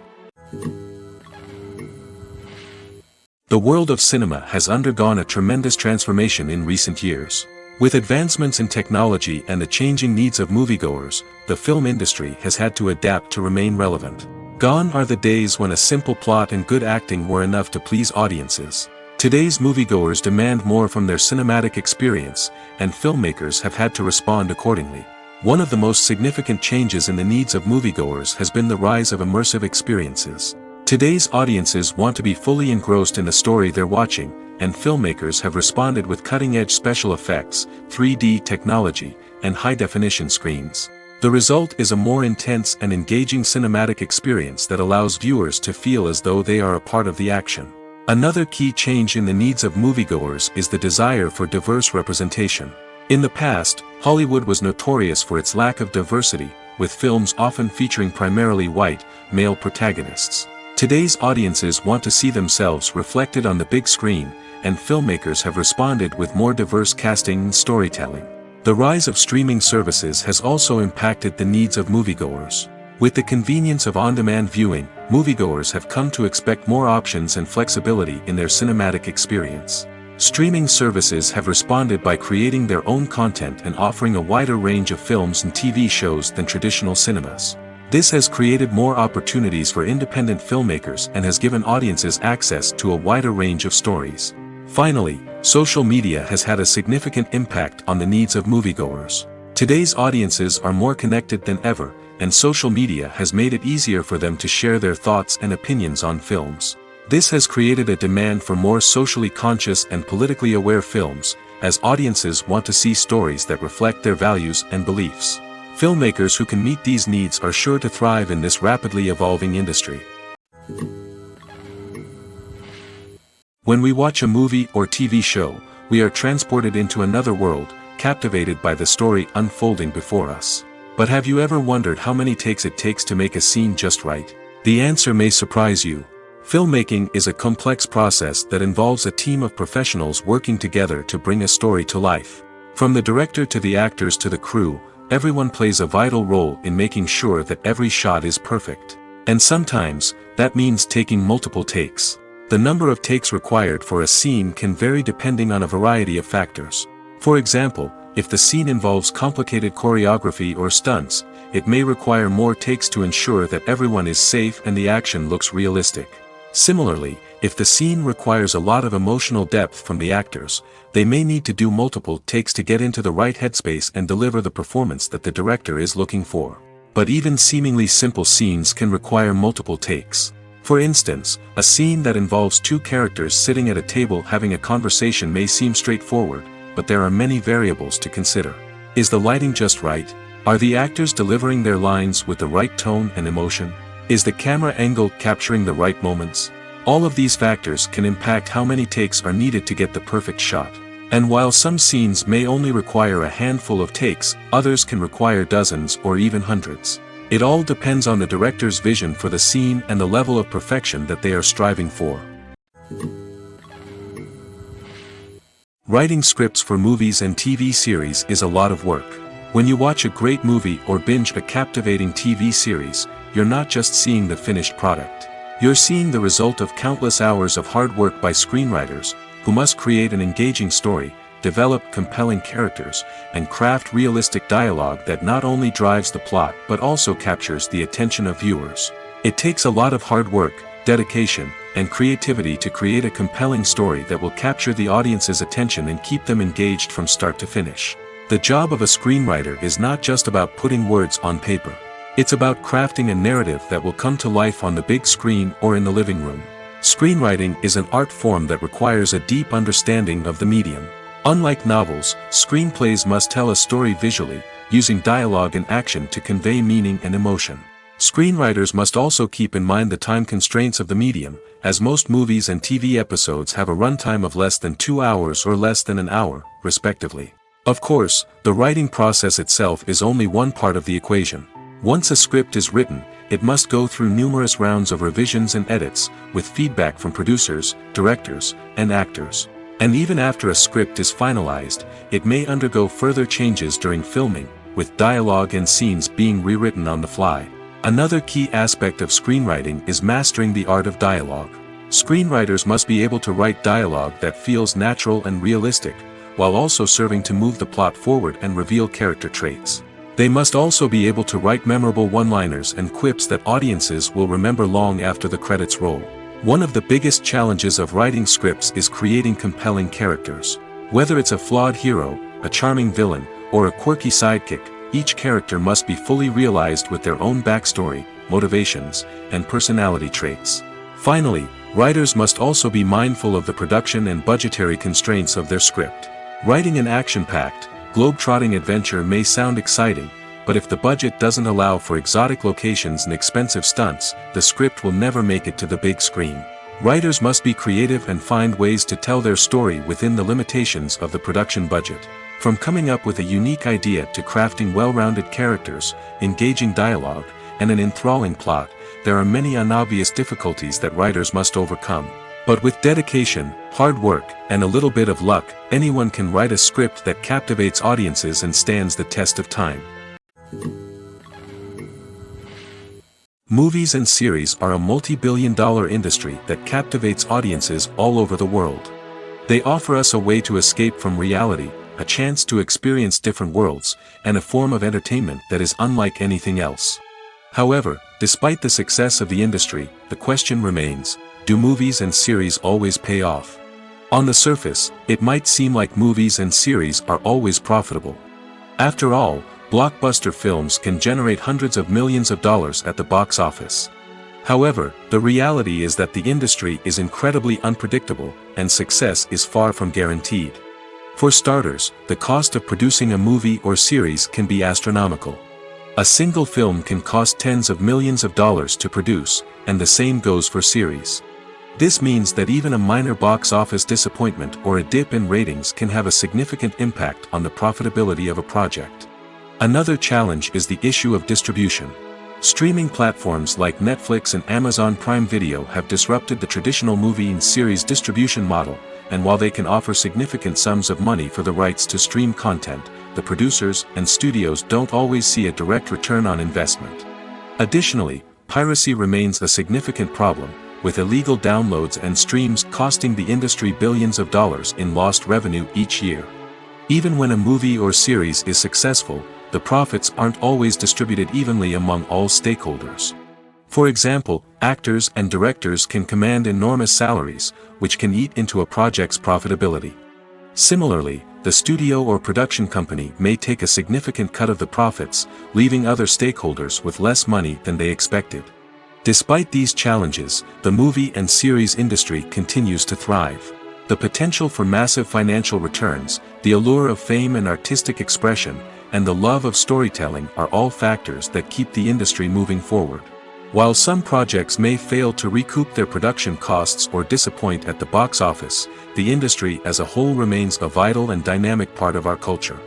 The world of cinema has undergone a tremendous transformation in recent years. With advancements in technology and the changing needs of moviegoers, the film industry has had to adapt to remain relevant. Gone are the days when a simple plot and good acting were enough to please audiences. Today's moviegoers demand more from their cinematic experience, and filmmakers have had to respond accordingly. One of the most significant changes in the needs of moviegoers has been the rise of immersive experiences. Today's audiences want to be fully engrossed in the story they're watching, and filmmakers have responded with cutting-edge special effects, 3D technology, and high-definition screens. The result is a more intense and engaging cinematic experience that allows viewers to feel as though they are a part of the action. Another key change in the needs of moviegoers is the desire for diverse representation. In the past, Hollywood was notorious for its lack of diversity, with films often featuring primarily white, male protagonists. Today's audiences want to see themselves reflected on the big screen, and filmmakers have responded with more diverse casting and storytelling. The rise of streaming services has also impacted the needs of moviegoers. With the convenience of on-demand viewing, moviegoers have come to expect more options and flexibility in their cinematic experience. Streaming services have responded by creating their own content and offering a wider range of films and TV shows than traditional cinemas. This has created more opportunities for independent filmmakers and has given audiences access to a wider range of stories. Finally, social media has had a significant impact on the needs of moviegoers. Today's audiences are more connected than ever, and social media has made it easier for them to share their thoughts and opinions on films. This has created a demand for more socially conscious and politically aware films, as audiences want to see stories that reflect their values and beliefs. Filmmakers who can meet these needs are sure to thrive in this rapidly evolving industry. When we watch a movie or TV show, we are transported into another world, captivated by the story unfolding before us. But have you ever wondered how many takes it takes to make a scene just right? The answer may surprise you. Filmmaking is a complex process that involves a team of professionals working together to bring a story to life. From the director to the actors to the crew, everyone plays a vital role in making sure that every shot is perfect. And sometimes, that means taking multiple takes. The number of takes required for a scene can vary depending on a variety of factors. For example, if the scene involves complicated choreography or stunts, it may require more takes to ensure that everyone is safe and the action looks realistic. Similarly, if the scene requires a lot of emotional depth from the actors, they may need to do multiple takes to get into the right headspace and deliver the performance that the director is looking for. But even seemingly simple scenes can require multiple takes. For instance, a scene that involves two characters sitting at a table having a conversation may seem straightforward, but there are many variables to consider. Is the lighting just right? Are the actors delivering their lines with the right tone and emotion? Is the camera angle capturing the right moments? All of these factors can impact how many takes are needed to get the perfect shot. And while some scenes may only require a handful of takes, others can require dozens or even hundreds. It all depends on the director's vision for the scene and the level of perfection that they are striving for. Writing scripts for movies and TV series is a lot of work. When you watch a great movie or binge a captivating TV series, you're not just seeing the finished product. You're seeing the result of countless hours of hard work by screenwriters, who must create an engaging story, develop compelling characters, and craft realistic dialogue that not only drives the plot but also captures the attention of viewers. It takes a lot of hard work, dedication, and creativity to create a compelling story that will capture the audience's attention and keep them engaged from start to finish. The job of a screenwriter is not just about putting words on paper. It's about crafting a narrative that will come to life on the big screen or in the living room. Screenwriting is an art form that requires a deep understanding of the medium. Unlike novels, screenplays must tell a story visually, using dialogue and action to convey meaning and emotion. Screenwriters must also keep in mind the time constraints of the medium, as most movies and TV episodes have a runtime of less than 2 hours or less than an hour, respectively. Of course, the writing process itself is only one part of the equation. Once a script is written, it must go through numerous rounds of revisions and edits, with feedback from producers, directors, and actors. And even after a script is finalized, it may undergo further changes during filming, with dialogue and scenes being rewritten on the fly. Another key aspect of screenwriting is mastering the art of dialogue. Screenwriters must be able to write dialogue that feels natural and realistic, while also serving to move the plot forward and reveal character traits. They must also be able to write memorable one-liners and quips that audiences will remember long after the credits roll. One of the biggest challenges of writing scripts is creating compelling characters. Whether it's a flawed hero, a charming villain, or a quirky sidekick, each character must be fully realized with their own backstory, motivations, and personality traits. Finally, writers must also be mindful of the production and budgetary constraints of their script. Writing an action-packed, globe-trotting adventure may sound exciting, but if the budget doesn't allow for exotic locations and expensive stunts, the script will never make it to the big screen. Writers must be creative and find ways to tell their story within the limitations of the production budget. From coming up with a unique idea to crafting well-rounded characters, engaging dialogue, and an enthralling plot, there are many unobvious difficulties that writers must overcome. But with dedication, hard work, and a little bit of luck, anyone can write a script that captivates audiences and stands the test of time. Movies and series are a multi-billion-dollar industry that captivates audiences all over the world. They offer us a way to escape from reality, a chance to experience different worlds, and a form of entertainment that is unlike anything else. However, despite the success of the industry, the question remains, do movies and series always pay off? On the surface, it might seem like movies and series are always profitable. After all, blockbuster films can generate hundreds of millions of dollars at the box office. However, the reality is that the industry is incredibly unpredictable, and success is far from guaranteed. For starters, the cost of producing a movie or series can be astronomical. A single film can cost tens of millions of dollars to produce, and the same goes for series. This means that even a minor box office disappointment or a dip in ratings can have a significant impact on the profitability of a project. Another challenge is the issue of distribution. Streaming platforms like Netflix and Amazon Prime Video have disrupted the traditional movie and series distribution model, and while they can offer significant sums of money for the rights to stream content, the producers and studios don't always see a direct return on investment. Additionally, piracy remains a significant problem, with illegal downloads and streams costing the industry billions of dollars in lost revenue each year. Even when a movie or series is successful, the profits aren't always distributed evenly among all stakeholders. For example, actors and directors can command enormous salaries, which can eat into a project's profitability. Similarly, the studio or production company may take a significant cut of the profits, leaving other stakeholders with less money than they expected. Despite these challenges, the movie and series industry continues to thrive. The potential for massive financial returns, the allure of fame and artistic expression, and the love of storytelling are all factors that keep the industry moving forward. While some projects may fail to recoup their production costs or disappoint at the box office, the industry as a whole remains a vital and dynamic part of our culture.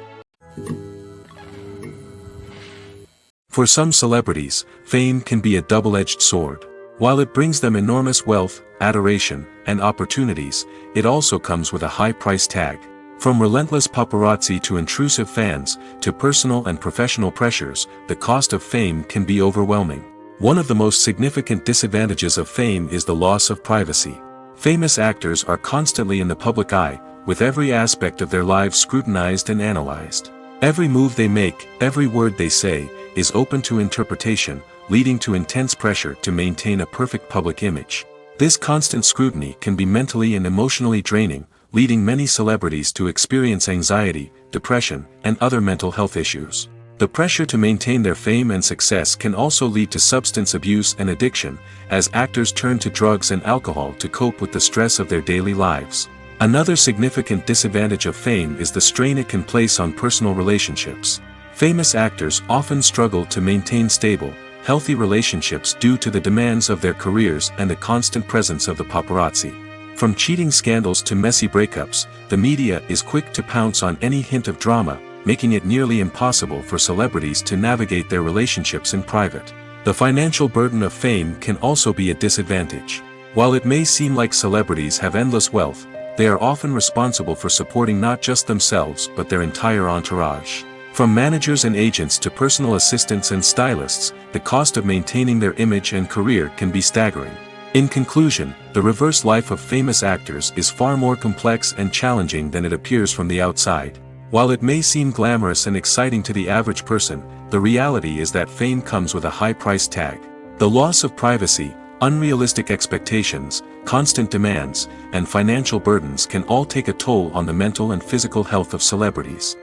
For some celebrities, fame can be a double-edged sword. While it brings them enormous wealth, adoration, and opportunities, it also comes with a high price tag. From relentless paparazzi to intrusive fans, to personal and professional pressures, the cost of fame can be overwhelming. One of the most significant disadvantages of fame is the loss of privacy. Famous actors are constantly in the public eye, with every aspect of their lives scrutinized and analyzed. Every move they make, every word they say, is open to interpretation, leading to intense pressure to maintain a perfect public image. This constant scrutiny can be mentally and emotionally draining, leading many celebrities to experience anxiety, depression, and other mental health issues. The pressure to maintain their fame and success can also lead to substance abuse and addiction, as actors turn to drugs and alcohol to cope with the stress of their daily lives. Another significant disadvantage of fame is the strain it can place on personal relationships. Famous actors often struggle to maintain stable, healthy relationships due to the demands of their careers and the constant presence of the paparazzi. From cheating scandals to messy breakups, the media is quick to pounce on any hint of drama, making it nearly impossible for celebrities to navigate their relationships in private. The financial burden of fame can also be a disadvantage. While it may seem like celebrities have endless wealth, they are often responsible for supporting not just themselves but their entire entourage. From managers and agents to personal assistants and stylists, the cost of maintaining their image and career can be staggering. In conclusion, the reverse life of famous actors is far more complex and challenging than it appears from the outside. While it may seem glamorous and exciting to the average person, the reality is that fame comes with a high price tag. The loss of privacy, unrealistic expectations, constant demands, and financial burdens can all take a toll on the mental and physical health of celebrities.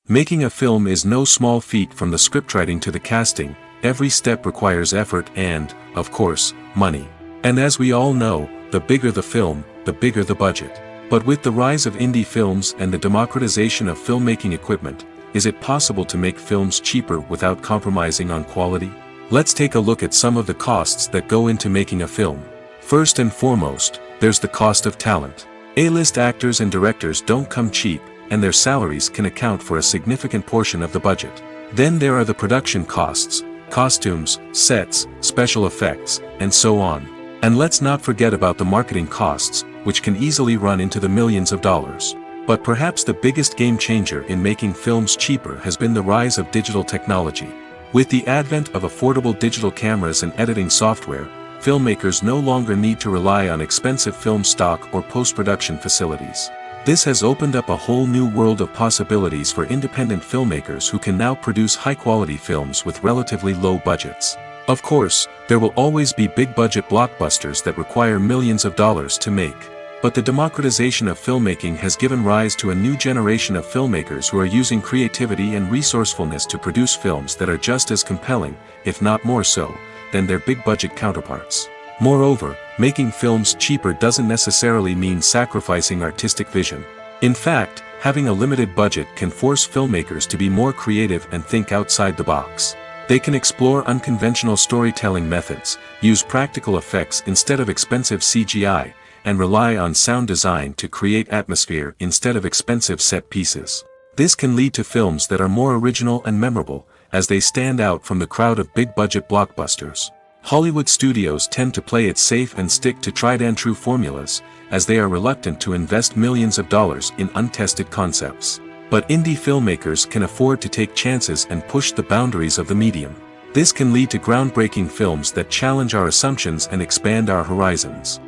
Making a film is no small feat. From the scriptwriting to the casting, every step requires effort and, of course, money. And as we all know, the bigger the film, the bigger the budget. But with the rise of indie films and the democratization of filmmaking equipment, is it possible to make films cheaper without compromising on quality? Let's take a look at some of the costs that go into making a film. First and foremost, there's the cost of talent. A-list actors and directors don't come cheap, and their salaries can account for a significant portion of the budget. Then there are the production costs, costumes, sets, special effects, and so on. And let's not forget about the marketing costs, which can easily run into the millions of dollars. But perhaps the biggest game changer in making films cheaper has been the rise of digital technology. With the advent of affordable digital cameras and editing software, filmmakers no longer need to rely on expensive film stock or post-production facilities. This has opened up a whole new world of possibilities for independent filmmakers who can now produce high-quality films with relatively low budgets. Of course, there will always be big-budget blockbusters that require millions of dollars to make. But the democratization of filmmaking has given rise to a new generation of filmmakers who are using creativity and resourcefulness to produce films that are just as compelling, if not more so, than their big-budget counterparts. Moreover, making films cheaper doesn't necessarily mean sacrificing artistic vision. In fact, having a limited budget can force filmmakers to be more creative and think outside the box. They can explore unconventional storytelling methods, use practical effects instead of expensive CGI, and rely on sound design to create atmosphere instead of expensive set pieces. This can lead to films that are more original and memorable, as they stand out from the crowd of big-budget blockbusters. Hollywood studios tend to play it safe and stick to tried-and-true formulas, as they are reluctant to invest millions of dollars in untested concepts. But indie filmmakers can afford to take chances and push the boundaries of the medium. This can lead to groundbreaking films that challenge our assumptions and expand our horizons.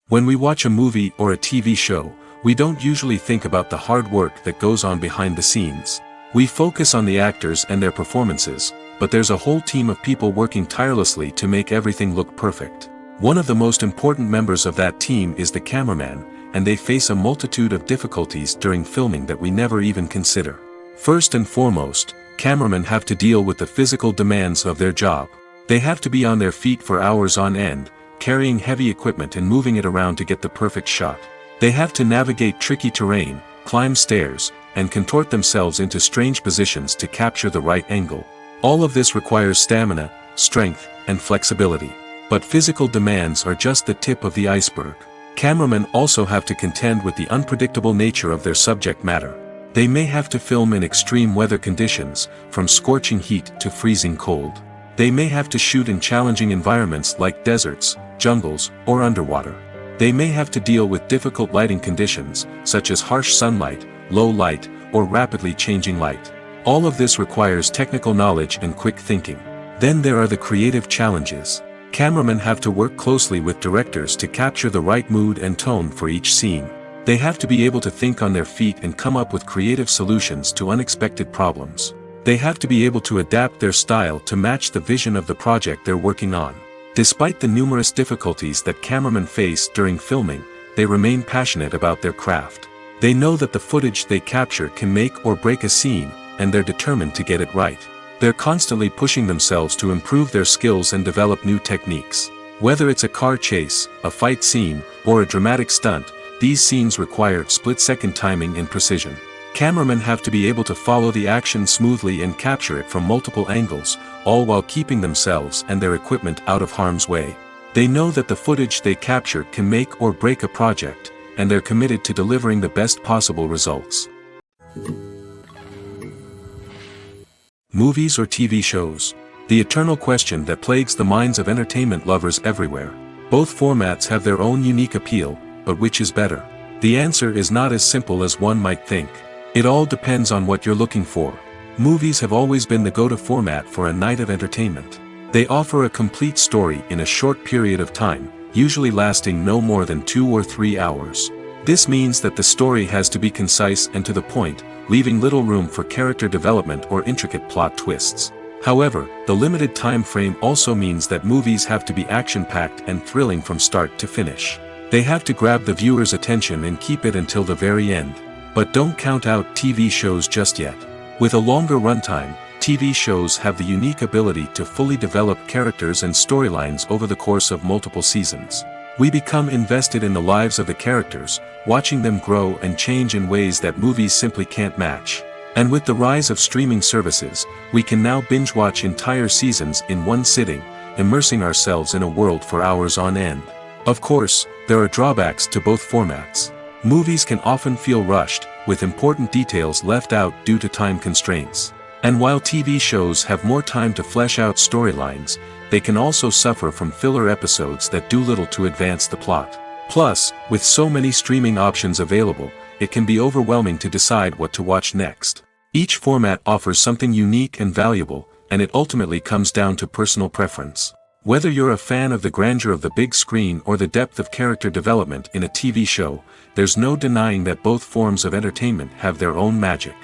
When we watch a movie or a TV show, we don't usually think about the hard work that goes on behind the scenes. We focus on the actors and their performances, but there's a whole team of people working tirelessly to make everything look perfect. One of the most important members of that team is the cameraman, and they face a multitude of difficulties during filming that we never even consider. First and foremost, cameramen have to deal with the physical demands of their job. They have to be on their feet for hours on end, carrying heavy equipment and moving it around to get the perfect shot. They have to navigate tricky terrain, climb stairs, and contort themselves into strange positions to capture the right angle. All of this requires stamina, strength, and flexibility. But physical demands are just the tip of the iceberg. Cameramen also have to contend with the unpredictable nature of their subject matter. They may have to film in extreme weather conditions, from scorching heat to freezing cold. They may have to shoot in challenging environments like deserts, jungles, or underwater. They may have to deal with difficult lighting conditions, such as harsh sunlight, low light, or rapidly changing light. All of this requires technical knowledge and quick thinking. Then there are the creative challenges. Cameramen have to work closely with directors to capture the right mood and tone for each scene. They have to be able to think on their feet and come up with creative solutions to unexpected problems. They have to be able to adapt their style to match the vision of the project they're working on. Despite the numerous difficulties that cameramen face during filming, they remain passionate about their craft. They know that the footage they capture can make or break a scene, and they're determined to get it right. They're constantly pushing themselves to improve their skills and develop new techniques. Whether it's a car chase, a fight scene, or a dramatic stunt, these scenes require split-second timing and precision. Cameramen have to be able to follow the action smoothly and capture it from multiple angles, all while keeping themselves and their equipment out of harm's way. They know that the footage they capture can make or break a project, and they're committed to delivering the best possible results. Movies or TV shows? The eternal question that plagues the minds of entertainment lovers everywhere. Both formats have their own unique appeal, but which is better? The answer is not as simple as one might think. It all depends on what you're looking for. Movies have always been the go-to format for a night of entertainment. They offer a complete story in a short period of time, usually lasting no more than 2 or 3 hours. This means that the story has to be concise and to the point, leaving little room for character development or intricate plot twists. However, the limited time frame also means that movies have to be action-packed and thrilling from start to finish. They have to grab the viewer's attention and keep it until the very end. But don't count out TV shows just yet. With a longer runtime, TV shows have the unique ability to fully develop characters and storylines over the course of multiple seasons. We become invested in the lives of the characters, watching them grow and change in ways that movies simply can't match. And with the rise of streaming services, we can now binge-watch entire seasons in one sitting, immersing ourselves in a world for hours on end. Of course, there are drawbacks to both formats. Movies can often feel rushed, with important details left out due to time constraints. And while TV shows have more time to flesh out storylines, they can also suffer from filler episodes that do little to advance the plot. Plus, with so many streaming options available, it can be overwhelming to decide what to watch next. Each format offers something unique and valuable, and it ultimately comes down to personal preference. Whether you're a fan of the grandeur of the big screen or the depth of character development in a TV show, there's no denying that both forms of entertainment have their own magic.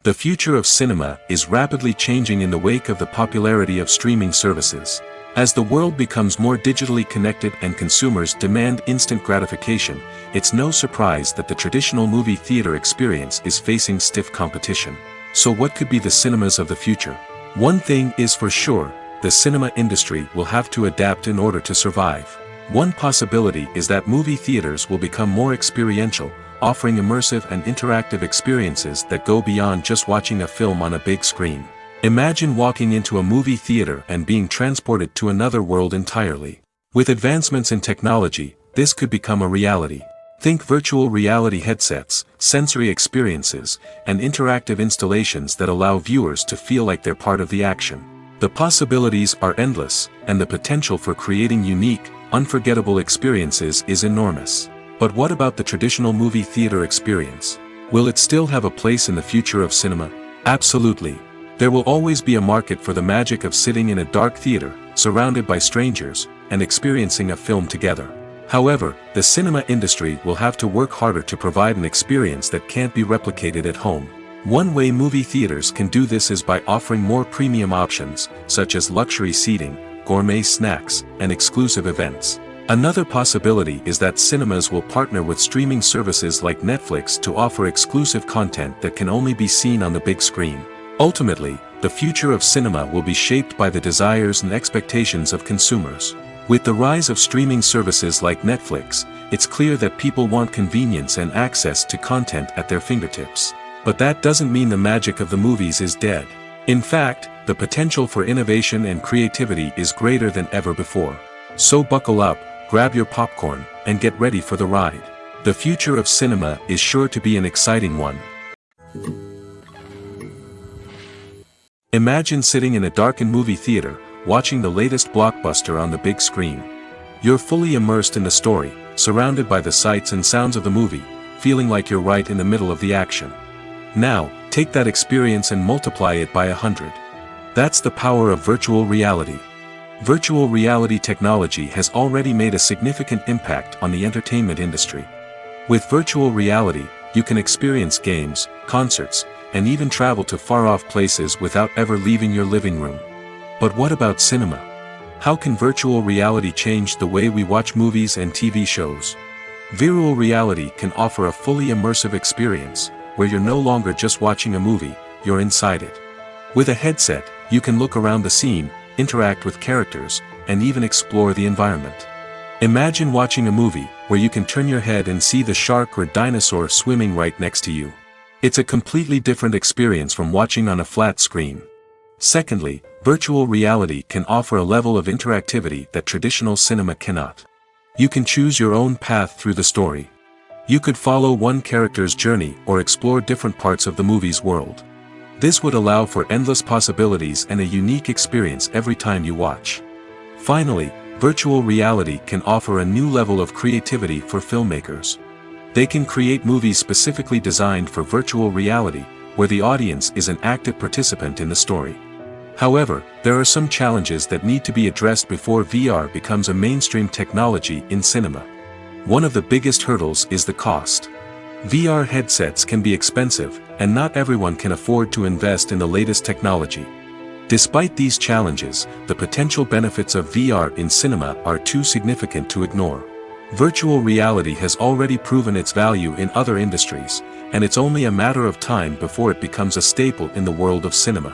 The future of cinema is rapidly changing in the wake of the popularity of streaming services. As the world becomes more digitally connected and consumers demand instant gratification, it's no surprise that the traditional movie theater experience is facing stiff competition. So what could be the cinemas of the future? One thing is for sure, the cinema industry will have to adapt in order to survive. One possibility is that movie theaters will become more experiential, offering immersive and interactive experiences that go beyond just watching a film on a big screen. Imagine walking into a movie theater and being transported to another world entirely. With advancements in technology, this could become a reality. Think virtual reality headsets, sensory experiences, and interactive installations that allow viewers to feel like they're part of the action. The possibilities are endless, and the potential for creating unique, unforgettable experiences is enormous. But what about the traditional movie theater experience? Will it still have a place in the future of cinema? Absolutely. There will always be a market for the magic of sitting in a dark theater, surrounded by strangers, and experiencing a film together. However, the cinema industry will have to work harder to provide an experience that can't be replicated at home. One way movie theaters can do this is by offering more premium options, such as luxury seating, gourmet snacks, and exclusive events. Another possibility is that cinemas will partner with streaming services like Netflix to offer exclusive content that can only be seen on the big screen. Ultimately, the future of cinema will be shaped by the desires and expectations of consumers. With the rise of streaming services like Netflix, it's clear that people want convenience and access to content at their fingertips. But that doesn't mean the magic of the movies is dead. In fact, the potential for innovation and creativity is greater than ever before. So buckle up, grab your popcorn, and get ready for the ride. The future of cinema is sure to be an exciting one. Imagine sitting in a darkened movie theater, watching the latest blockbuster on the big screen. You're fully immersed in the story, surrounded by the sights and sounds of the movie, feeling like you're right in the middle of the action. Now, take that experience and multiply it by 100. That's the power of virtual reality. Virtual reality technology has already made a significant impact on the entertainment industry. With virtual reality, you can experience games, concerts, and even travel to far-off places without ever leaving your living room. But what about cinema? How can virtual reality change the way we watch movies and TV shows? Virtual reality can offer a fully immersive experience, where you're no longer just watching a movie, you're inside it. With a headset, you can look around the scene, interact with characters, and even explore the environment. Imagine watching a movie, where you can turn your head and see the shark or dinosaur swimming right next to you. It's a completely different experience from watching on a flat screen. Secondly, virtual reality can offer a level of interactivity that traditional cinema cannot. You can choose your own path through the story. You could follow one character's journey or explore different parts of the movie's world. This would allow for endless possibilities and a unique experience every time you watch. Finally, virtual reality can offer a new level of creativity for filmmakers. They can create movies specifically designed for virtual reality, where the audience is an active participant in the story. However, there are some challenges that need to be addressed before VR becomes a mainstream technology in cinema. One of the biggest hurdles is the cost. VR headsets can be expensive, and not everyone can afford to invest in the latest technology. Despite these challenges, the potential benefits of VR in cinema are too significant to ignore. Virtual reality has already proven its value in other industries, and it's only a matter of time before it becomes a staple in the world of cinema.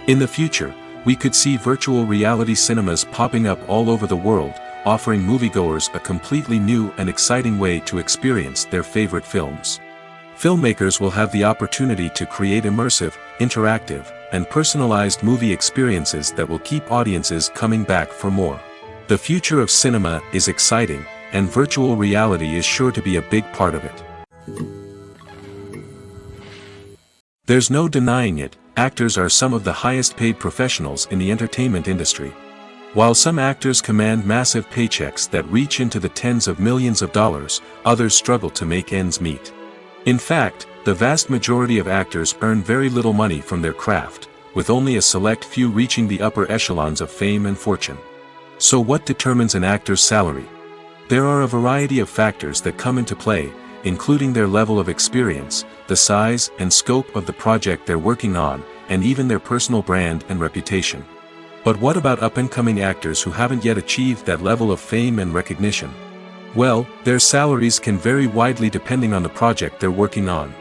In the future, we could see virtual reality cinemas popping up all over the world, offering moviegoers a completely new and exciting way to experience their favorite films. Filmmakers will have the opportunity to create immersive, interactive, and personalized movie experiences that will keep audiences coming back for more. The future of cinema is exciting, and virtual reality is sure to be a big part of it. There's no denying it, actors are some of the highest paid professionals in the entertainment industry. While some actors command massive paychecks that reach into the tens of millions of dollars, others struggle to make ends meet. In fact, the vast majority of actors earn very little money from their craft, with only a select few reaching the upper echelons of fame and fortune. So what determines an actor's salary? There are a variety of factors that come into play, including their level of experience, the size and scope of the project they're working on, and even their personal brand and reputation. But what about up-and-coming actors who haven't yet achieved that level of fame and recognition? Well, their salaries can vary widely depending on the project they're working on.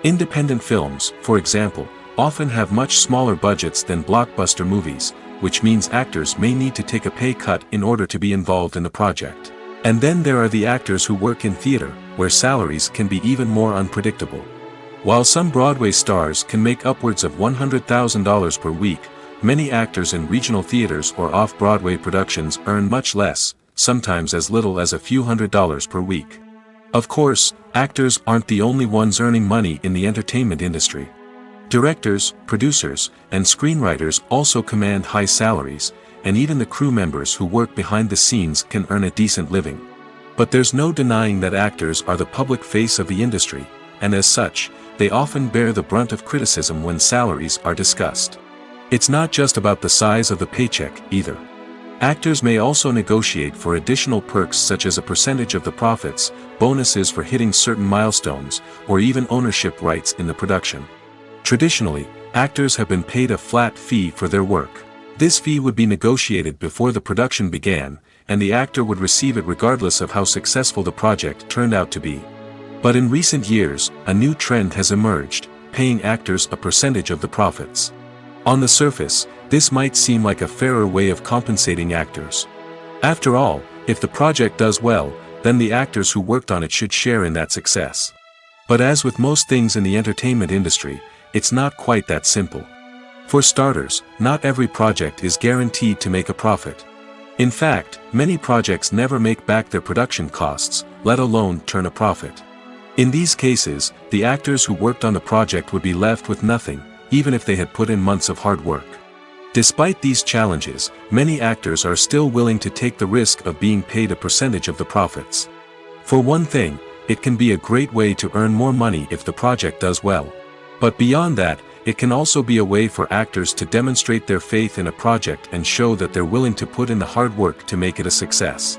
Independent films, for example, often have much smaller budgets than blockbuster movies, which means actors may need to take a pay cut in order to be involved in the project. And then there are the actors who work in theater, where salaries can be even more unpredictable. While some Broadway stars can make upwards of $100,000 per week, many actors in regional theaters or off-Broadway productions earn much less, sometimes as little as a few $100s per week. Of course, actors aren't the only ones earning money in the entertainment industry. Directors, producers, and screenwriters also command high salaries, and even the crew members who work behind the scenes can earn a decent living. But there's no denying that actors are the public face of the industry, and as such, they often bear the brunt of criticism when salaries are discussed. It's not just about the size of the paycheck, either. Actors may also negotiate for additional perks such as a percentage of the profits, bonuses for hitting certain milestones, or even ownership rights in the production. Traditionally, actors have been paid a flat fee for their work. This fee would be negotiated before the production began, and the actor would receive it regardless of how successful the project turned out to be. But in recent years, a new trend has emerged, paying actors a percentage of the profits. On the surface, this might seem like a fairer way of compensating actors. After all, if the project does well, then the actors who worked on it should share in that success. But as with most things in the entertainment industry, it's not quite that simple. For starters, not every project is guaranteed to make a profit. In fact, many projects never make back their production costs, let alone turn a profit. In these cases, the actors who worked on the project would be left with nothing, even if they had put in months of hard work. Despite these challenges, many actors are still willing to take the risk of being paid a percentage of the profits. For one thing, it can be a great way to earn more money if the project does well. But beyond that, it can also be a way for actors to demonstrate their faith in a project and show that they're willing to put in the hard work to make it a success.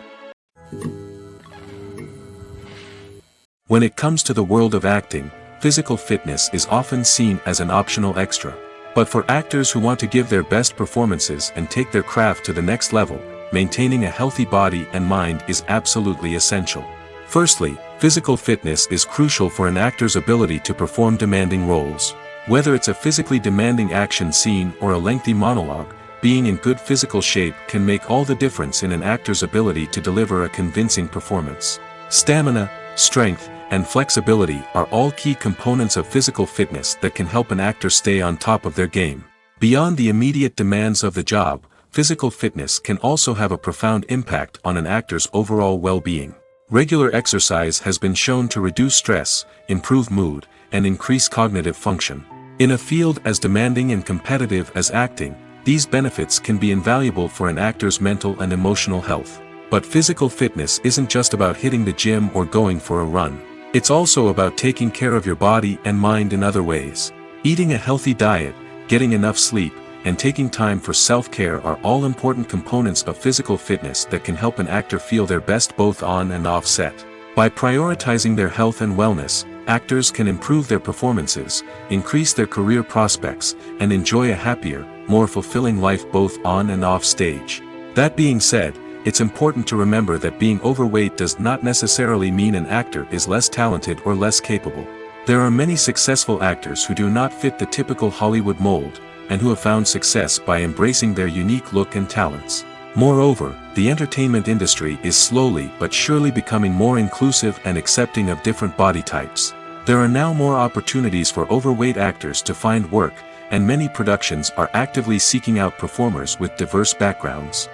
When it comes to the world of acting, physical fitness is often seen as an optional extra. But for actors who want to give their best performances and take their craft to the next level, maintaining a healthy body and mind is absolutely essential. Firstly, physical fitness is crucial for an actor's ability to perform demanding roles. Whether it's a physically demanding action scene or a lengthy monologue, being in good physical shape can make all the difference in an actor's ability to deliver a convincing performance. Stamina, strength, and flexibility are all key components of physical fitness that can help an actor stay on top of their game. Beyond the immediate demands of the job, physical fitness can also have a profound impact on an actor's overall well-being. Regular exercise has been shown to reduce stress, improve mood, and increase cognitive function. In a field as demanding and competitive as acting, these benefits can be invaluable for an actor's mental and emotional health. But physical fitness isn't just about hitting the gym or going for a run. It's also about taking care of your body and mind in other ways. Eating a healthy diet, getting enough sleep, and taking time for self-care are all important components of physical fitness that can help an actor feel their best both on and off set. By prioritizing their health and wellness, actors can improve their performances, increase their career prospects, and enjoy a happier, more fulfilling life both on and off stage. That being said, it's important to remember that being overweight does not necessarily mean an actor is less talented or less capable. There are many successful actors who do not fit the typical Hollywood mold, and who have found success by embracing their unique look and talents. Moreover, the entertainment industry is slowly but surely becoming more inclusive and accepting of different body types. There are now more opportunities for overweight actors to find work, and many productions are actively seeking out performers with diverse backgrounds.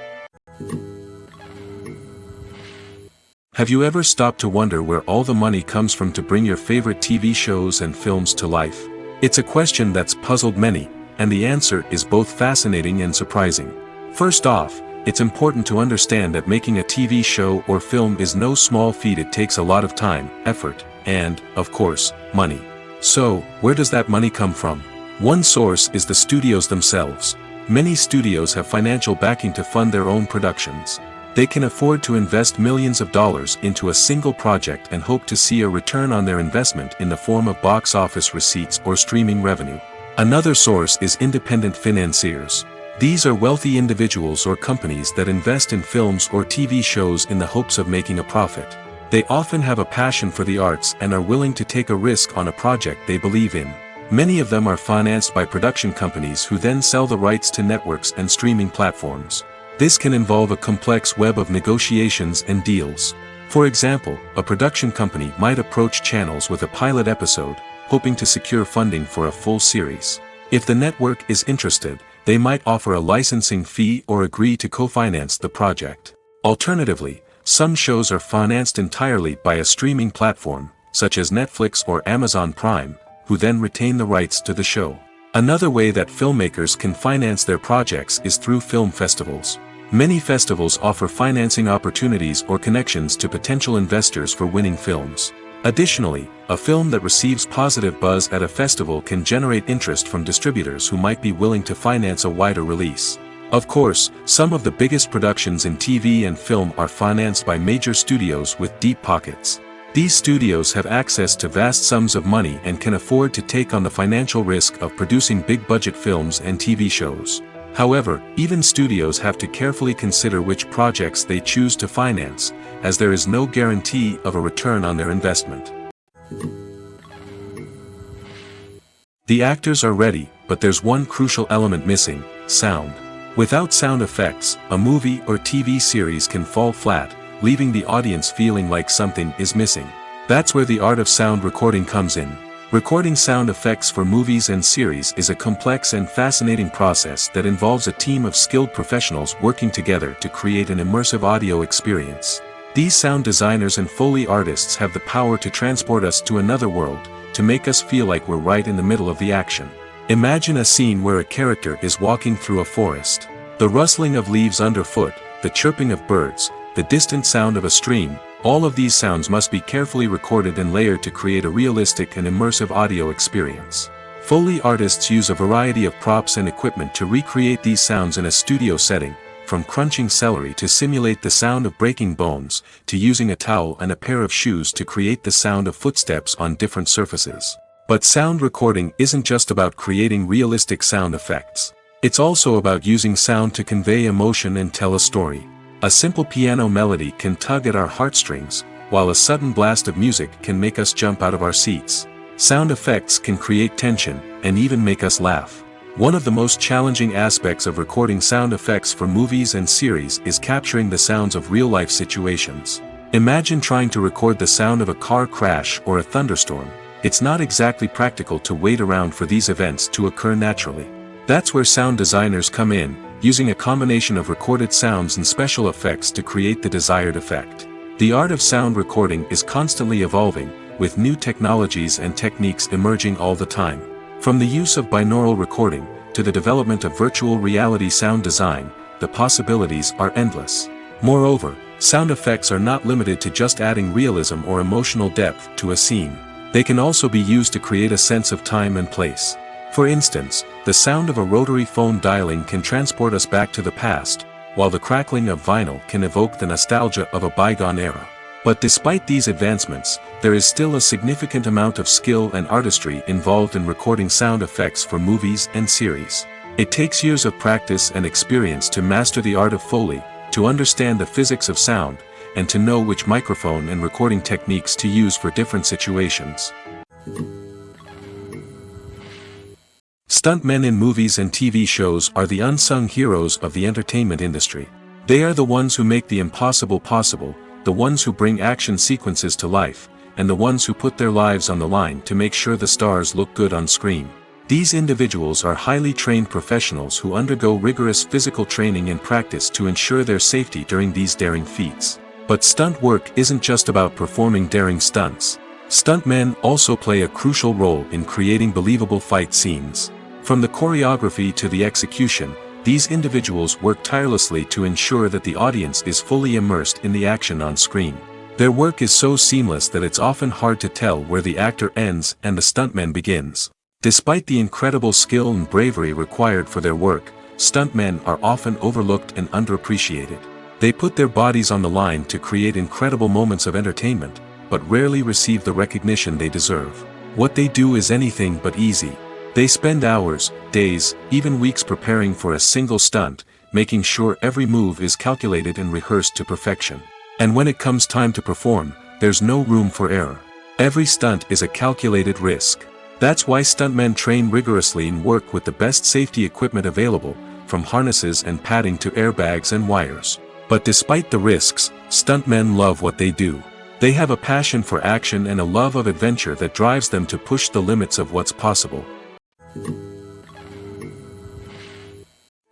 Have you ever stopped to wonder where all the money comes from to bring your favorite TV shows and films to life? It's a question that's puzzled many, and the answer is both fascinating and surprising. First off, it's important to understand that making a TV show or film is no small feat. It takes a lot of time, effort, and, of course, money. So, where does that money come from? One source is the studios themselves. Many studios have financial backing to fund their own productions. They can afford to invest millions of dollars into a single project and hope to see a return on their investment in the form of box office receipts or streaming revenue. Another source is independent financiers. These are wealthy individuals or companies that invest in films or TV shows in the hopes of making a profit. They often have a passion for the arts and are willing to take a risk on a project they believe in. Many of them are financed by production companies who then sell the rights to networks and streaming platforms. This can involve a complex web of negotiations and deals. For example, a production company might approach channels with a pilot episode, hoping to secure funding for a full series. If the network is interested, they might offer a licensing fee or agree to co-finance the project. Alternatively, some shows are financed entirely by a streaming platform, such as Netflix or Amazon Prime, who then retain the rights to the show. Another way that filmmakers can finance their projects is through film festivals. Many festivals offer financing opportunities or connections to potential investors for winning films. Additionally, a film that receives positive buzz at a festival can generate interest from distributors who might be willing to finance a wider release. Of course, some of the biggest productions in TV and film are financed by major studios with deep pockets. These studios have access to vast sums of money and can afford to take on the financial risk of producing big-budget films and TV shows. However, even studios have to carefully consider which projects they choose to finance, as there is no guarantee of a return on their investment. The actors are ready, but there's one crucial element missing: sound. Without sound effects, a movie or TV series can fall flat, leaving the audience feeling like something is missing. That's where the art of sound recording comes in. Recording sound effects for movies and series is a complex and fascinating process that involves a team of skilled professionals working together to create an immersive audio experience. These sound designers and Foley artists have the power to transport us to another world, to make us feel like we're right in the middle of the action. Imagine a scene where a character is walking through a forest. The rustling of leaves underfoot, the chirping of birds, the distant sound of a stream, all of these sounds must be carefully recorded and layered to create a realistic and immersive audio experience. Foley artists use a variety of props and equipment to recreate these sounds in a studio setting, from crunching celery to simulate the sound of breaking bones, to using a towel and a pair of shoes to create the sound of footsteps on different surfaces. But sound recording isn't just about creating realistic sound effects. It's also about using sound to convey emotion and tell a story. A simple piano melody can tug at our heartstrings, while a sudden blast of music can make us jump out of our seats. Sound effects can create tension, and even make us laugh. One of the most challenging aspects of recording sound effects for movies and series is capturing the sounds of real-life situations. Imagine trying to record the sound of a car crash or a thunderstorm. It's not exactly practical to wait around for these events to occur naturally. That's where sound designers come in, using a combination of recorded sounds and special effects to create the desired effect. The art of sound recording is constantly evolving, with new technologies and techniques emerging all the time. From the use of binaural recording, to the development of virtual reality sound design, the possibilities are endless. Moreover, sound effects are not limited to just adding realism or emotional depth to a scene. They can also be used to create a sense of time and place. For instance, the sound of a rotary phone dialing can transport us back to the past, while the crackling of vinyl can evoke the nostalgia of a bygone era. But despite these advancements, there is still a significant amount of skill and artistry involved in recording sound effects for movies and series. It takes years of practice and experience to master the art of Foley, to understand the physics of sound, and to know which microphone and recording techniques to use for different situations. Stuntmen in movies and TV shows are the unsung heroes of the entertainment industry. They are the ones who make the impossible possible, the ones who bring action sequences to life, and the ones who put their lives on the line to make sure the stars look good on screen. These individuals are highly trained professionals who undergo rigorous physical training and practice to ensure their safety during these daring feats. But stunt work isn't just about performing daring stunts. Stuntmen also play a crucial role in creating believable fight scenes. From the choreography to the execution, these individuals work tirelessly to ensure that the audience is fully immersed in the action on screen. Their work is so seamless that it's often hard to tell where the actor ends and the stuntman begins. Despite the incredible skill and bravery required for their work, stuntmen are often overlooked and underappreciated. They put their bodies on the line to create incredible moments of entertainment, but rarely receive the recognition they deserve. What they do is anything but easy. They spend hours, days, even weeks preparing for a single stunt, making sure every move is calculated and rehearsed to perfection. And when it comes time to perform, there's no room for error. Every stunt is a calculated risk. That's why stuntmen train rigorously and work with the best safety equipment available, from harnesses and padding to airbags and wires. But despite the risks, stuntmen love what they do. They have a passion for action and a love of adventure that drives them to push the limits of what's possible.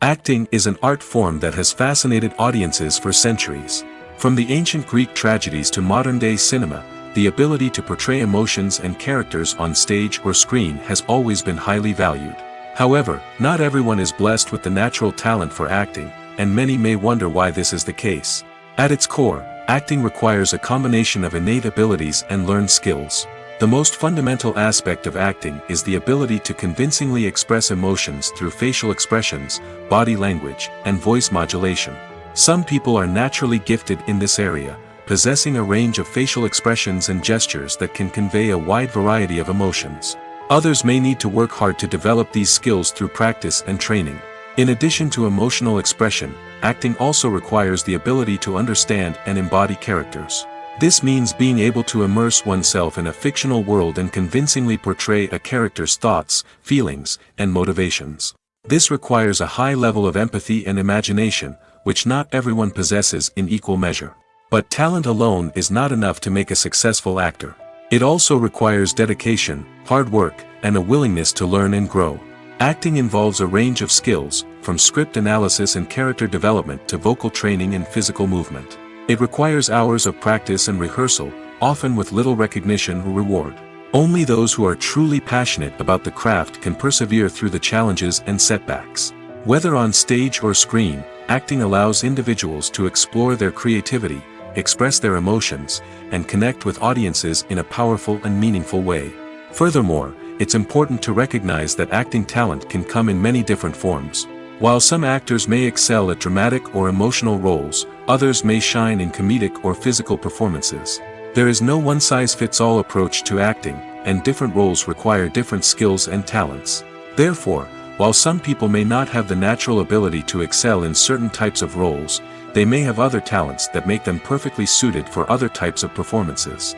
Acting is an art form that has fascinated audiences for centuries. From the ancient Greek tragedies to modern-day cinema, the ability to portray emotions and characters on stage or screen has always been highly valued. However, not everyone is blessed with the natural talent for acting, and many may wonder why this is the case. At its core, acting requires a combination of innate abilities and learned skills. The most fundamental aspect of acting is the ability to convincingly express emotions through facial expressions, body language, and voice modulation. Some people are naturally gifted in this area, possessing a range of facial expressions and gestures that can convey a wide variety of emotions. Others may need to work hard to develop these skills through practice and training. In addition to emotional expression, acting also requires the ability to understand and embody characters. This means being able to immerse oneself in a fictional world and convincingly portray a character's thoughts, feelings, and motivations. This requires a high level of empathy and imagination, which not everyone possesses in equal measure. But talent alone is not enough to make a successful actor. It also requires dedication, hard work, and a willingness to learn and grow. Acting involves a range of skills, from script analysis and character development to vocal training and physical movement. It requires hours of practice and rehearsal, often with little recognition or reward. Only those who are truly passionate about the craft can persevere through the challenges and setbacks. Whether on stage or screen, acting allows individuals to explore their creativity, express their emotions, and connect with audiences in a powerful and meaningful way. Furthermore, it's important to recognize that acting talent can come in many different forms. While some actors may excel at dramatic or emotional roles, others may shine in comedic or physical performances. There is no one-size-fits-all approach to acting, and different roles require different skills and talents. Therefore, while some people may not have the natural ability to excel in certain types of roles, they may have other talents that make them perfectly suited for other types of performances.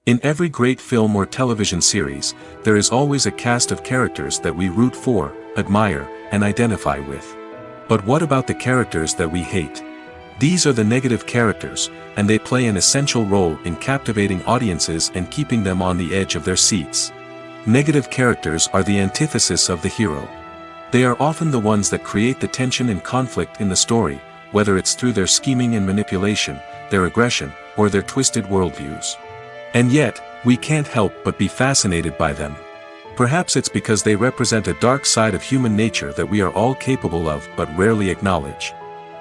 In every great film or television series, there is always a cast of characters that we root for, admire, and identify with. But what about the characters that we hate? These are the negative characters, and they play an essential role in captivating audiences and keeping them on the edge of their seats. Negative characters are the antithesis of the hero. They are often the ones that create the tension and conflict in the story, whether it's through their scheming and manipulation, their aggression, or their twisted worldviews. And yet, we can't help but be fascinated by them. Perhaps it's because they represent a dark side of human nature that we are all capable of but rarely acknowledge.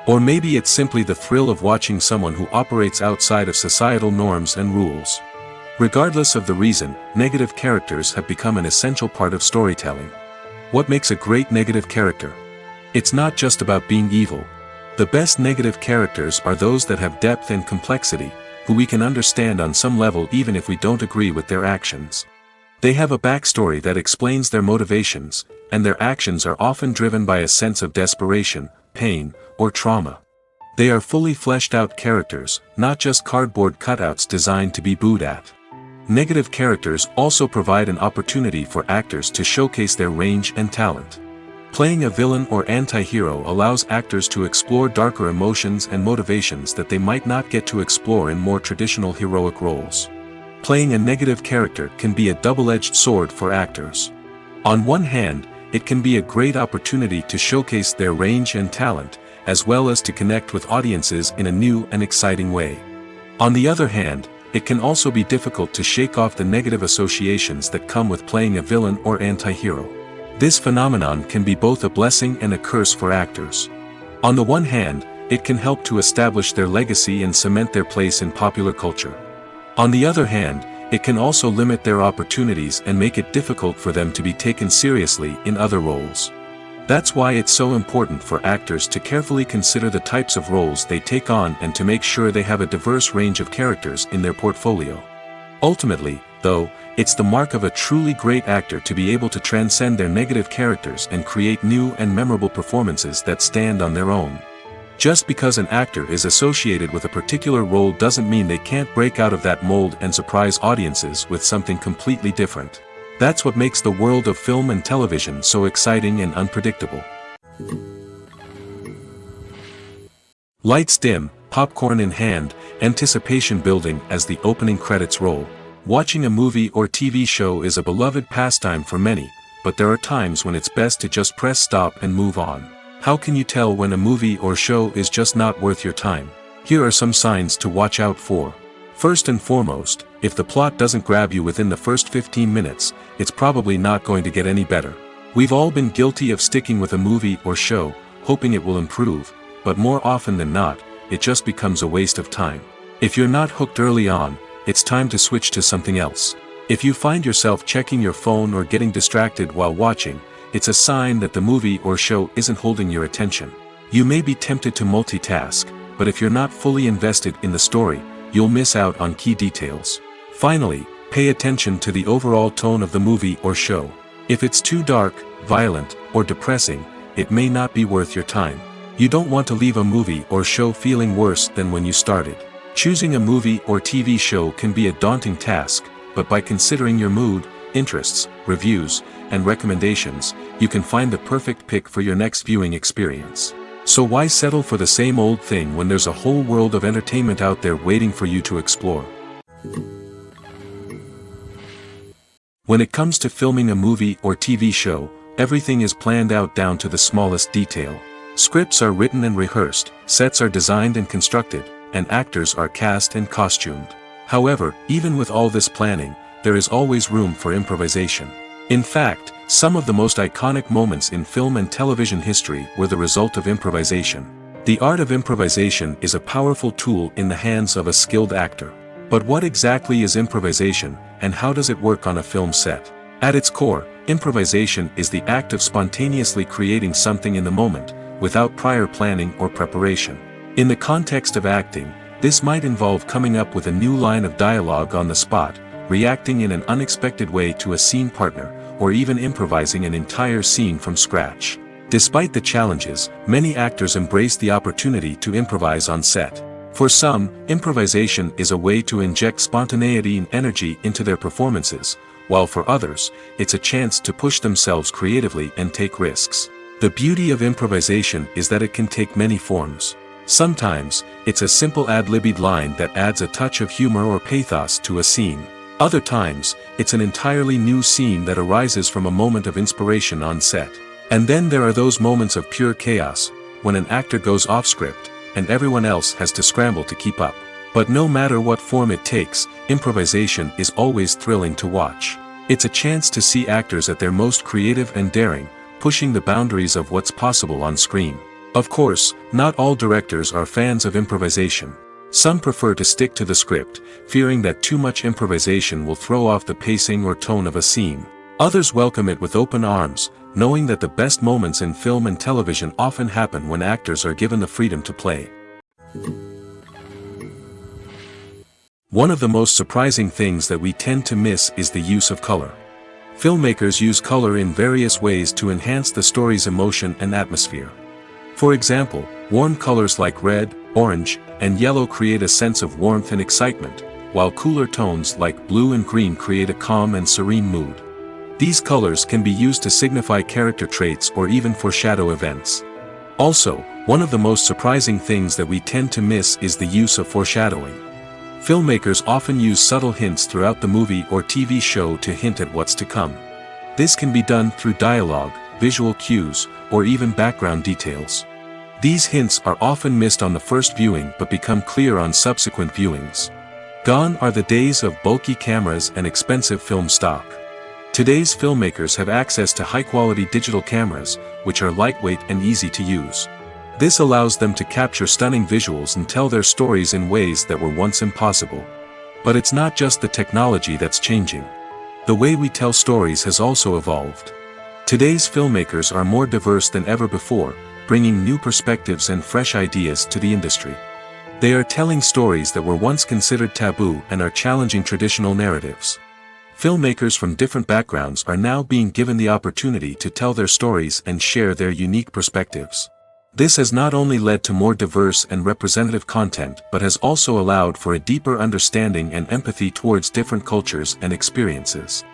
Or maybe it's simply the thrill of watching someone who operates outside of societal norms and rules. Regardless of the reason, negative characters have become an essential part of storytelling. What makes a great negative character? It's not just about being evil. The best negative characters are those that have depth and complexity, who we can understand on some level even if we don't agree with their actions. They have a backstory that explains their motivations, and their actions are often driven by a sense of desperation, pain, or trauma. They are fully fleshed out characters, not just cardboard cutouts designed to be booed at. Negative characters also provide an opportunity for actors to showcase their range and talent. Playing a villain or anti-hero allows actors to explore darker emotions and motivations that they might not get to explore in more traditional heroic roles. Playing a negative character can be a double-edged sword for actors. On one hand, it can be a great opportunity to showcase their range and talent, as well as to connect with audiences in a new and exciting way. On the other hand, it can also be difficult to shake off the negative associations that come with playing a villain or anti-hero. This phenomenon can be both a blessing and a curse for actors. On the one hand, it can help to establish their legacy and cement their place in popular culture. On the other hand, it can also limit their opportunities and make it difficult for them to be taken seriously in other roles. That's why it's so important for actors to carefully consider the types of roles they take on and to make sure they have a diverse range of characters in their portfolio. Ultimately, though, it's the mark of a truly great actor to be able to transcend their negative characters and create new and memorable performances that stand on their own. Just because an actor is associated with a particular role doesn't mean they can't break out of that mold and surprise audiences with something completely different. That's what makes the world of film and television so exciting and unpredictable. Lights dim, popcorn in hand, anticipation building as the opening credits roll. Watching a movie or TV show is a beloved pastime for many, but there are times when it's best to just press stop and move on. How can you tell when a movie or show is just not worth your time? Here are some signs to watch out for. First and foremost, if the plot doesn't grab you within the first 15 minutes, it's probably not going to get any better. We've all been guilty of sticking with a movie or show, hoping it will improve, but more often than not, it just becomes a waste of time. If you're not hooked early on, it's time to switch to something else. If you find yourself checking your phone or getting distracted while watching, it's a sign that the movie or show isn't holding your attention. You may be tempted to multitask, but if you're not fully invested in the story, you'll miss out on key details. Finally, pay attention to the overall tone of the movie or show. If it's too dark, violent, or depressing, it may not be worth your time. You don't want to leave a movie or show feeling worse than when you started. Choosing a movie or TV show can be a daunting task, but by considering your mood, interests, reviews, and recommendations, you can find the perfect pick for your next viewing experience. So why settle for the same old thing when there's a whole world of entertainment out there waiting for you to explore? When it comes to filming a movie or TV show, everything is planned out down to the smallest detail. Scripts are written and rehearsed, sets are designed and constructed, and actors are cast and costumed. However, even with all this planning, there is always room for improvisation. In fact, some of the most iconic moments in film and television history were the result of improvisation. The art of improvisation is a powerful tool in the hands of a skilled actor. But what exactly is improvisation, and how does it work on a film set? At its core, improvisation is the act of spontaneously creating something in the moment, without prior planning or preparation. In the context of acting, this might involve coming up with a new line of dialogue on the spot, reacting in an unexpected way to a scene partner, or even improvising an entire scene from scratch. Despite the challenges, many actors embrace the opportunity to improvise on set. For some, improvisation is a way to inject spontaneity and energy into their performances, while for others, it's a chance to push themselves creatively and take risks. The beauty of improvisation is that it can take many forms. Sometimes, it's a simple ad-libbed line that adds a touch of humor or pathos to a scene. Other times, it's an entirely new scene that arises from a moment of inspiration on set. And then there are those moments of pure chaos, when an actor goes off script, and everyone else has to scramble to keep up. But no matter what form it takes, improvisation is always thrilling to watch. It's a chance to see actors at their most creative and daring, pushing the boundaries of what's possible on screen. Of course, not all directors are fans of improvisation. Some prefer to stick to the script, fearing that too much improvisation will throw off the pacing or tone of a scene. Others welcome it with open arms, knowing that the best moments in film and television often happen when actors are given the freedom to play. One of the most surprising things that we tend to miss is the use of color. Filmmakers use color in various ways to enhance the story's emotion and atmosphere. For example, warm colors like red, orange, and yellow create a sense of warmth and excitement, while cooler tones like blue and green create a calm and serene mood. These colors can be used to signify character traits or even foreshadow events. Also, one of the most surprising things that we tend to miss is the use of foreshadowing. Filmmakers often use subtle hints throughout the movie or TV show to hint at what's to come. This can be done through dialogue, visual cues, or even background details. These hints are often missed on the first viewing but become clear on subsequent viewings. Gone are the days of bulky cameras and expensive film stock. Today's filmmakers have access to high-quality digital cameras, which are lightweight and easy to use. This allows them to capture stunning visuals and tell their stories in ways that were once impossible. But it's not just the technology that's changing. The way we tell stories has also evolved. Today's filmmakers are more diverse than ever before, bringing new perspectives and fresh ideas to the industry. They are telling stories that were once considered taboo and are challenging traditional narratives. Filmmakers from different backgrounds are now being given the opportunity to tell their stories and share their unique perspectives. This has not only led to more diverse and representative content but has also allowed for a deeper understanding and empathy towards different cultures and experiences.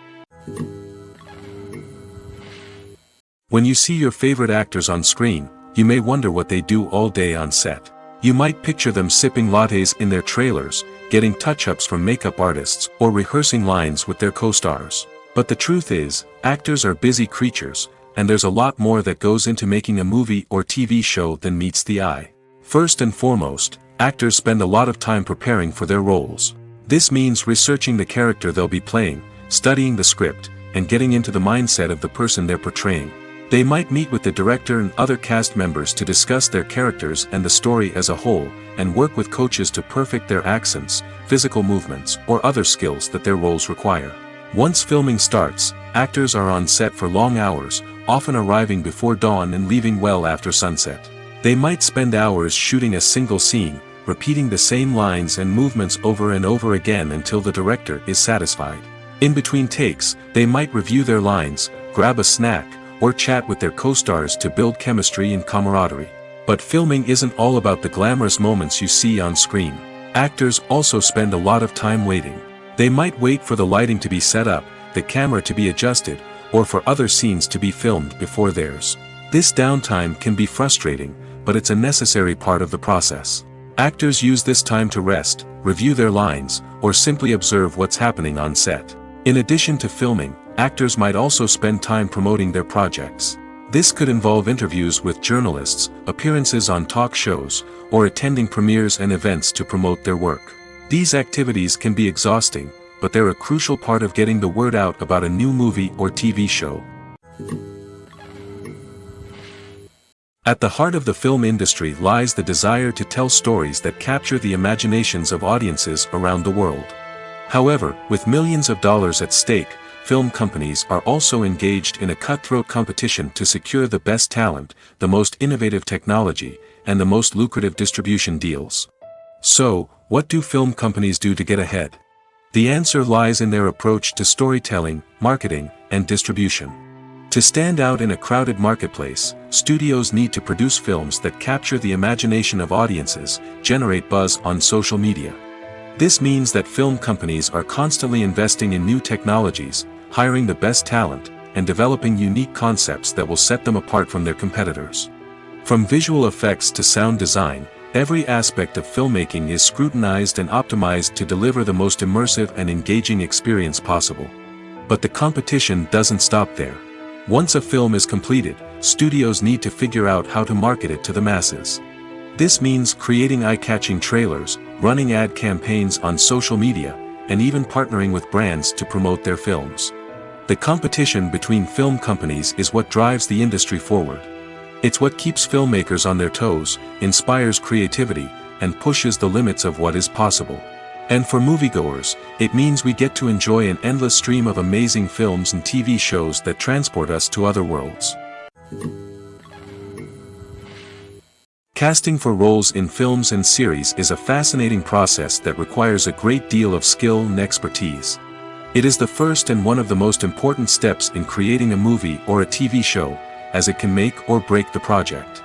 When you see your favorite actors on screen, you may wonder what they do all day on set. You might picture them sipping lattes in their trailers, getting touch-ups from makeup artists, or rehearsing lines with their co-stars. But the truth is, actors are busy creatures, and there's a lot more that goes into making a movie or TV show than meets the eye. First and foremost, actors spend a lot of time preparing for their roles. This means researching the character they'll be playing, studying the script, and getting into the mindset of the person they're portraying. They might meet with the director and other cast members to discuss their characters and the story as a whole, and work with coaches to perfect their accents, physical movements, or other skills that their roles require. Once filming starts, actors are on set for long hours, often arriving before dawn and leaving well after sunset. They might spend hours shooting a single scene, repeating the same lines and movements over and over again until the director is satisfied. In between takes, they might review their lines, grab a snack, or chat with their co-stars to build chemistry and camaraderie. But filming isn't all about the glamorous moments you see on screen. Actors also spend a lot of time waiting. They might wait for the lighting to be set up, the camera to be adjusted, or for other scenes to be filmed before theirs. This downtime can be frustrating, but it's a necessary part of the process. Actors use this time to rest, review their lines, or simply observe what's happening on set. In addition to filming, actors might also spend time promoting their projects. This could involve interviews with journalists, appearances on talk shows, or attending premieres and events to promote their work. These activities can be exhausting, but they're a crucial part of getting the word out about a new movie or TV show. At the heart of the film industry lies the desire to tell stories that capture the imaginations of audiences around the world. However, with millions of dollars at stake, film companies are also engaged in a cutthroat competition to secure the best talent, the most innovative technology, and the most lucrative distribution deals. So, what do film companies do to get ahead? The answer lies in their approach to storytelling, marketing, and distribution. To stand out in a crowded marketplace, studios need to produce films that capture the imagination of audiences, generate buzz on social media. This means that film companies are constantly investing in new technologies, hiring the best talent, and developing unique concepts that will set them apart from their competitors. From visual effects to sound design, every aspect of filmmaking is scrutinized and optimized to deliver the most immersive and engaging experience possible. But the competition doesn't stop there. Once a film is completed, studios need to figure out how to market it to the masses. This means creating eye-catching trailers, running ad campaigns on social media, and even partnering with brands to promote their films. The competition between film companies is what drives the industry forward. It's what keeps filmmakers on their toes, inspires creativity, and pushes the limits of what is possible. And for moviegoers, it means we get to enjoy an endless stream of amazing films and TV shows that transport us to other worlds. Casting for roles in films and series is a fascinating process that requires a great deal of skill and expertise. It is the first and one of the most important steps in creating a movie or a TV show, as it can make or break the project.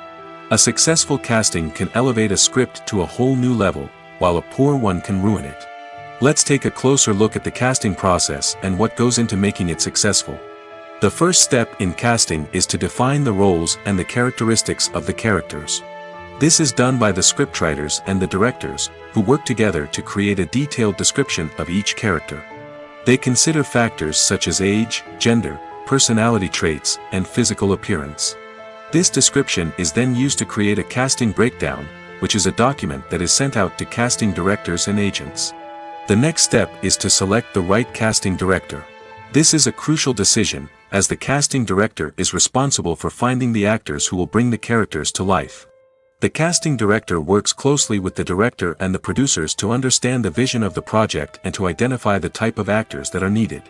A successful casting can elevate a script to a whole new level, while a poor one can ruin it. Let's take a closer look at the casting process and what goes into making it successful. The first step in casting is to define the roles and the characteristics of the characters. This is done by the scriptwriters and the directors, who work together to create a detailed description of each character. They consider factors such as age, gender, personality traits, and physical appearance. This description is then used to create a casting breakdown, which is a document that is sent out to casting directors and agents. The next step is to select the right casting director. This is a crucial decision, as the casting director is responsible for finding the actors who will bring the characters to life. The casting director works closely with the director and the producers to understand the vision of the project and to identify the type of actors that are needed.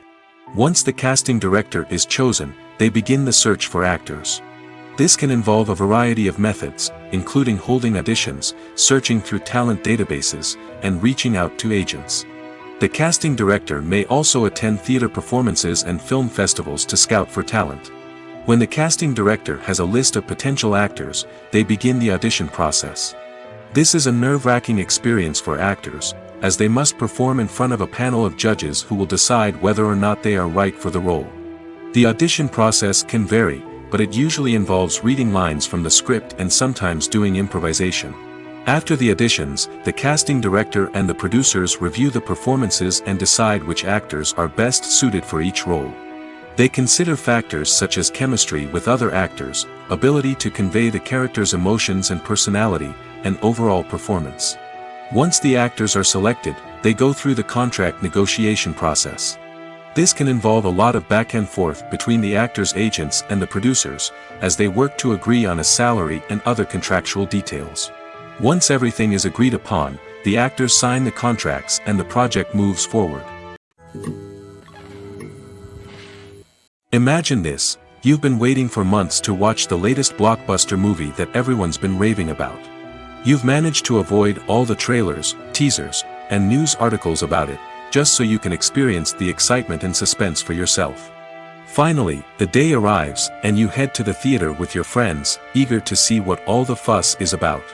Once the casting director is chosen, they begin the search for actors. This can involve a variety of methods, including holding auditions, searching through talent databases, and reaching out to agents. The casting director may also attend theater performances and film festivals to scout for talent. When the casting director has a list of potential actors, they begin the audition process. This is a nerve-wracking experience for actors, as they must perform in front of a panel of judges who will decide whether or not they are right for the role. The audition process can vary, but it usually involves reading lines from the script and sometimes doing improvisation. After the auditions, the casting director and the producers review the performances and decide which actors are best suited for each role. They consider factors such as chemistry with other actors, ability to convey the character's emotions and personality, and overall performance. Once the actors are selected, they go through the contract negotiation process. This can involve a lot of back and forth between the actors' agents and the producers, as they work to agree on a salary and other contractual details. Once everything is agreed upon, the actors sign the contracts and the project moves forward. Imagine this: you've been waiting for months to watch the latest blockbuster movie that everyone's been raving about. You've managed to avoid all the trailers, teasers, and news articles about it, just so you can experience the excitement and suspense for yourself. Finally, the day arrives, and you head to the theater with your friends, eager to see what all the fuss is about.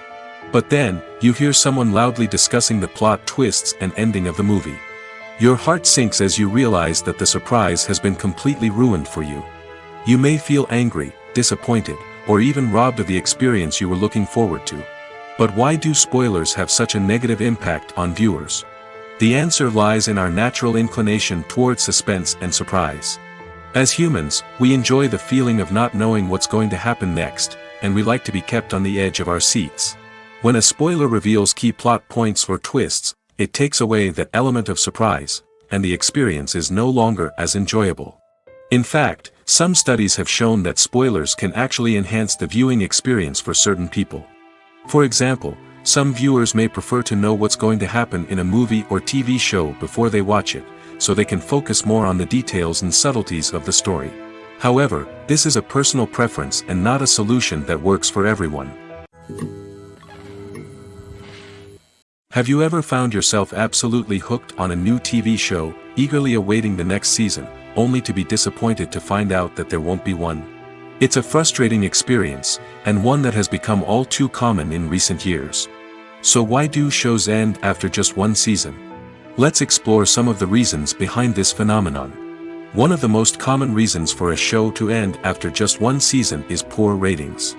But then, you hear someone loudly discussing the plot twists and ending of the movie. Your heart sinks as you realize that the surprise has been completely ruined for you. You may feel angry, disappointed, or even robbed of the experience you were looking forward to. But why do spoilers have such a negative impact on viewers? The answer lies in our natural inclination towards suspense and surprise. As humans, we enjoy the feeling of not knowing what's going to happen next, and we like to be kept on the edge of our seats. When a spoiler reveals key plot points or twists, it takes away that element of surprise, and the experience is no longer as enjoyable. In fact, some studies have shown that spoilers can actually enhance the viewing experience for certain people. For example, some viewers may prefer to know what's going to happen in a movie or TV show before they watch it, so they can focus more on the details and subtleties of the story. However, this is a personal preference and not a solution that works for everyone. Have you ever found yourself absolutely hooked on a new TV show, eagerly awaiting the next season, only to be disappointed to find out that there won't be one? It's a frustrating experience, and one that has become all too common in recent years. So why do shows end after just one season? Let's explore some of the reasons behind this phenomenon. One of the most common reasons for a show to end after just one season is poor ratings.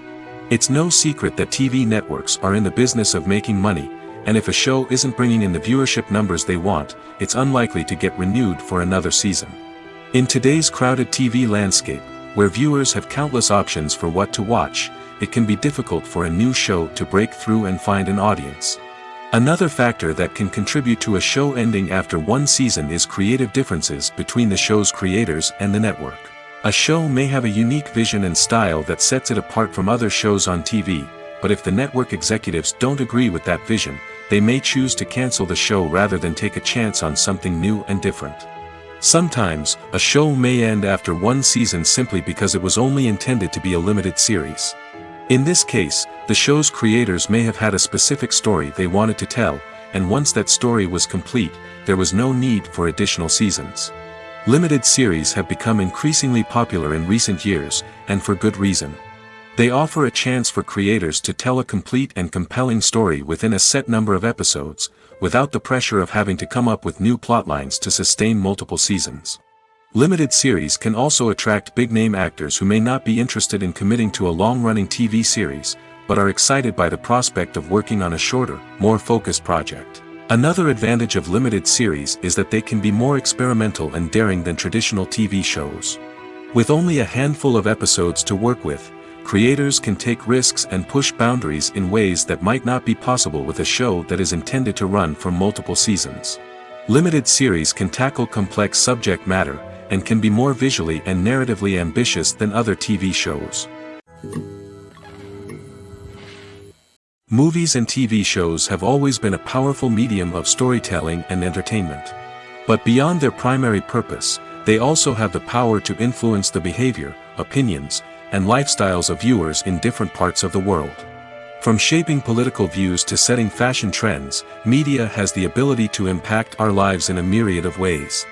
It's no secret that TV networks are in the business of making money, and if a show isn't bringing in the viewership numbers they want, it's unlikely to get renewed for another season. In today's crowded TV landscape, where viewers have countless options for what to watch, it can be difficult for a new show to break through and find an audience. Another factor that can contribute to a show ending after one season is creative differences between the show's creators and the network. A show may have a unique vision and style that sets it apart from other shows on TV, but if the network executives don't agree with that vision, they may choose to cancel the show rather than take a chance on something new and different. Sometimes, a show may end after one season simply because it was only intended to be a limited series. In this case, the show's creators may have had a specific story they wanted to tell, and once that story was complete, there was no need for additional seasons. Limited series have become increasingly popular in recent years, and for good reason. They offer a chance for creators to tell a complete and compelling story within a set number of episodes, without the pressure of having to come up with new plotlines to sustain multiple seasons. Limited series can also attract big-name actors who may not be interested in committing to a long-running TV series, but are excited by the prospect of working on a shorter, more focused project. Another advantage of limited series is that they can be more experimental and daring than traditional TV shows. With only a handful of episodes to work with, creators can take risks and push boundaries in ways that might not be possible with a show that is intended to run for multiple seasons. Limited series can tackle complex subject matter, and can be more visually and narratively ambitious than other TV shows. Movies and TV shows have always been a powerful medium of storytelling and entertainment. But beyond their primary purpose, they also have the power to influence the behavior, opinions, and lifestyles of viewers in different parts of the world. From shaping political views to setting fashion trends, media has the ability to impact our lives in a myriad of ways.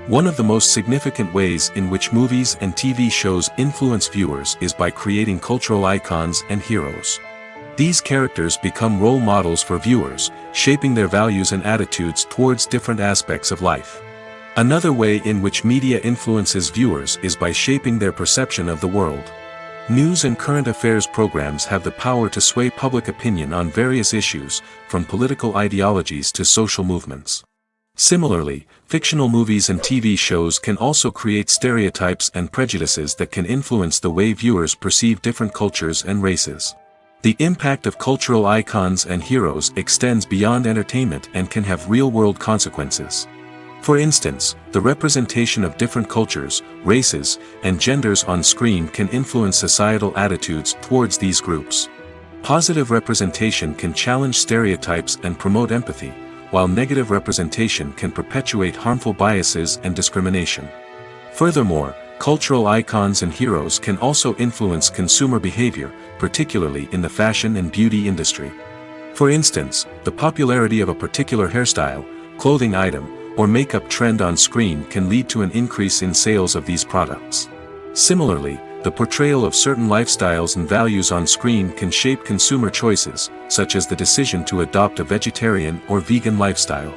One of the most significant ways in which movies and TV shows influence viewers is by creating cultural icons and heroes. These characters become role models for viewers, shaping their values and attitudes towards different aspects of life. Another way in which media influences viewers is by shaping their perception of the world. News and current affairs programs have the power to sway public opinion on various issues, from political ideologies to social movements. Similarly, fictional movies and TV shows can also create stereotypes and prejudices that can influence the way viewers perceive different cultures and races. The impact of cultural icons and heroes extends beyond entertainment and can have real-world consequences. For instance, the representation of different cultures, races, and genders on screen can influence societal attitudes towards these groups. Positive representation can challenge stereotypes and promote empathy, while negative representation can perpetuate harmful biases and discrimination. Furthermore, cultural icons and heroes can also influence consumer behavior, particularly in the fashion and beauty industry. For instance, the popularity of a particular hairstyle, clothing item, or makeup trend on screen can lead to an increase in sales of these products. Similarly, the portrayal of certain lifestyles and values on screen can shape consumer choices, such as the decision to adopt a vegetarian or vegan lifestyle.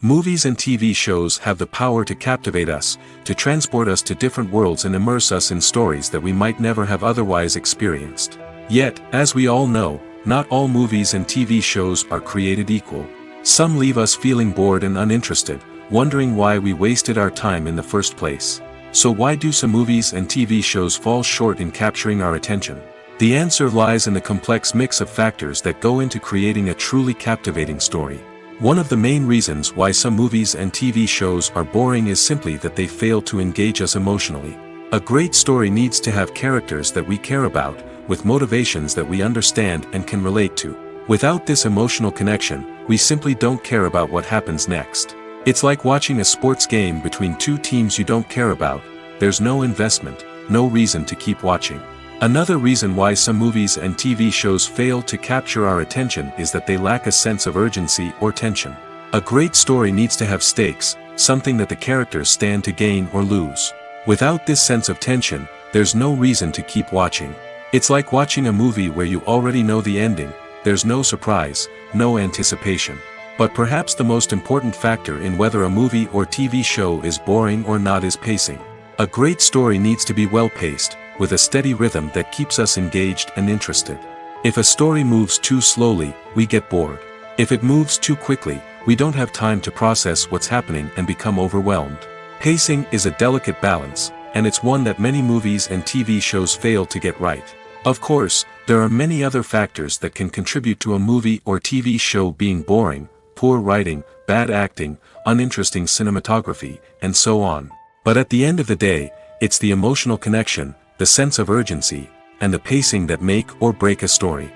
Movies and TV shows have the power to captivate us, to transport us to different worlds and immerse us in stories that we might never have otherwise experienced. Yet, as we all know, not all movies and TV shows are created equal. Some leave us feeling bored and uninterested, wondering why we wasted our time in the first place. So why do some movies and TV shows fall short in capturing our attention? The answer lies in the complex mix of factors that go into creating a truly captivating story. One of the main reasons why some movies and TV shows are boring is simply that they fail to engage us emotionally. A great story needs to have characters that we care about, with motivations that we understand and can relate to. Without this emotional connection, we simply don't care about what happens next. It's like watching a sports game between two teams you don't care about. There's no investment, no reason to keep watching. Another reason why some movies and TV shows fail to capture our attention is that they lack a sense of urgency or tension. A great story needs to have stakes, something that the characters stand to gain or lose. Without this sense of tension, there's no reason to keep watching. It's like watching a movie where you already know the ending. There's no surprise, no anticipation. But perhaps the most important factor in whether a movie or TV show is boring or not is pacing. A great story needs to be well-paced, with a steady rhythm that keeps us engaged and interested. If a story moves too slowly, we get bored. If it moves too quickly, we don't have time to process what's happening and become overwhelmed. Pacing is a delicate balance, and it's one that many movies and TV shows fail to get right. Of course, there are many other factors that can contribute to a movie or TV show being boring: poor writing, bad acting, uninteresting cinematography, and so on. But at the end of the day, it's the emotional connection, the sense of urgency, and the pacing that make or break a story.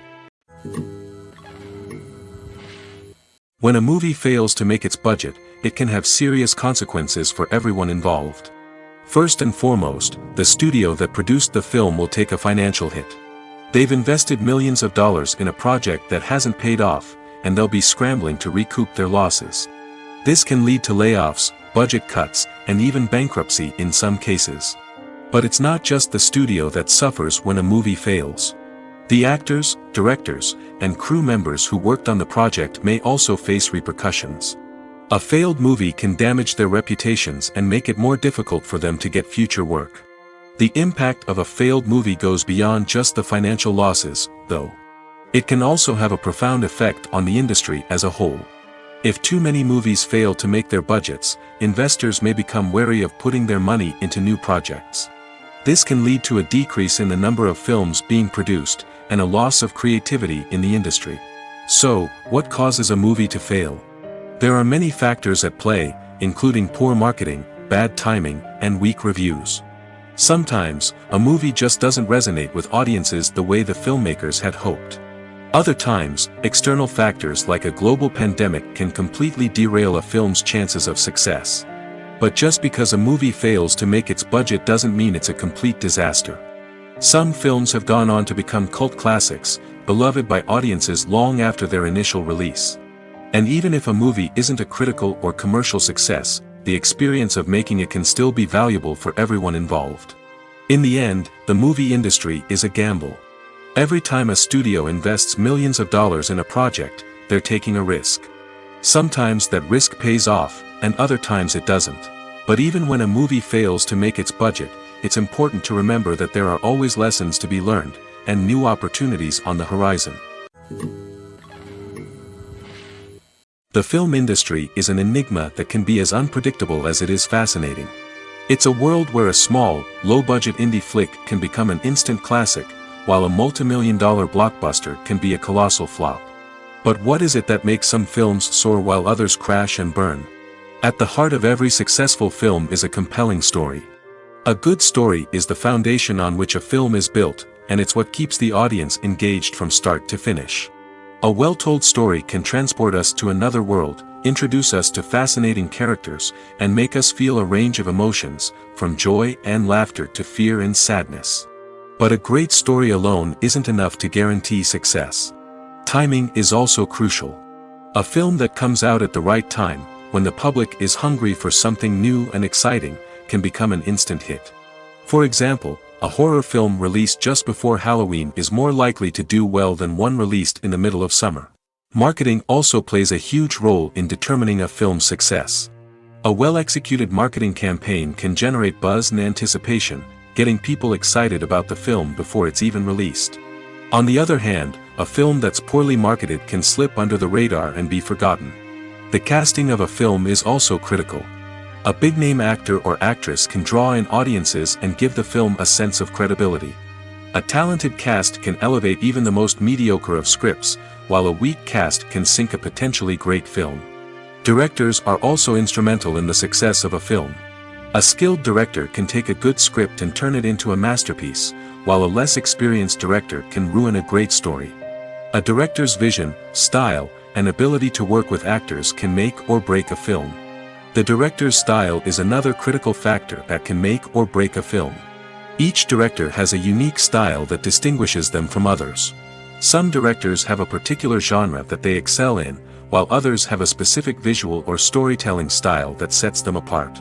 When a movie fails to make its budget, it can have serious consequences for everyone involved. First and foremost, the studio that produced the film will take a financial hit. They've invested millions of dollars in a project that hasn't paid off, and they'll be scrambling to recoup their losses. This can lead to layoffs, budget cuts, and even bankruptcy in some cases. But it's not just the studio that suffers when a movie fails. The actors, directors, and crew members who worked on the project may also face repercussions. A failed movie can damage their reputations and make it more difficult for them to get future work. The impact of a failed movie goes beyond just the financial losses, though. It can also have a profound effect on the industry as a whole. If too many movies fail to make their budgets, investors may become wary of putting their money into new projects. This can lead to a decrease in the number of films being produced, and a loss of creativity in the industry. So, what causes a movie to fail? There are many factors at play, including poor marketing, bad timing, and weak reviews. Sometimes, a movie just doesn't resonate with audiences the way the filmmakers had hoped. Other times, external factors like a global pandemic can completely derail a film's chances of success. But just because a movie fails to make its budget doesn't mean it's a complete disaster. Some films have gone on to become cult classics, beloved by audiences long after their initial release. And even if a movie isn't a critical or commercial success, the experience of making it can still be valuable for everyone involved. In the end, the movie industry is a gamble. Every time a studio invests millions of dollars in a project, they're taking a risk. Sometimes that risk pays off, and other times it doesn't. But even when a movie fails to make its budget, it's important to remember that there are always lessons to be learned, and new opportunities on the horizon. The film industry is an enigma that can be as unpredictable as it is fascinating. It's a world where a small, low-budget indie flick can become an instant classic, while a multi-million-dollar blockbuster can be a colossal flop. But what is it that makes some films soar while others crash and burn? At the heart of every successful film is a compelling story. A good story is the foundation on which a film is built, and it's what keeps the audience engaged from start to finish. A well-told story can transport us to another world, introduce us to fascinating characters, and make us feel a range of emotions, from joy and laughter to fear and sadness. But a great story alone isn't enough to guarantee success. Timing is also crucial. A film that comes out at the right time, when the public is hungry for something new and exciting, can become an instant hit. For example, a horror film released just before Halloween is more likely to do well than one released in the middle of summer. Marketing also plays a huge role in determining a film's success. A well-executed marketing campaign can generate buzz and anticipation, getting people excited about the film before it's even released. On the other hand, a film that's poorly marketed can slip under the radar and be forgotten. The casting of a film is also critical. A big-name actor or actress can draw in audiences and give the film a sense of credibility. A talented cast can elevate even the most mediocre of scripts, while a weak cast can sink a potentially great film. Directors are also instrumental in the success of a film. A skilled director can take a good script and turn it into a masterpiece, while a less experienced director can ruin a great story. A director's vision, style, and ability to work with actors can make or break a film. The director's style is another critical factor that can make or break a film. Each director has a unique style that distinguishes them from others. Some directors have a particular genre that they excel in, while others have a specific visual or storytelling style that sets them apart.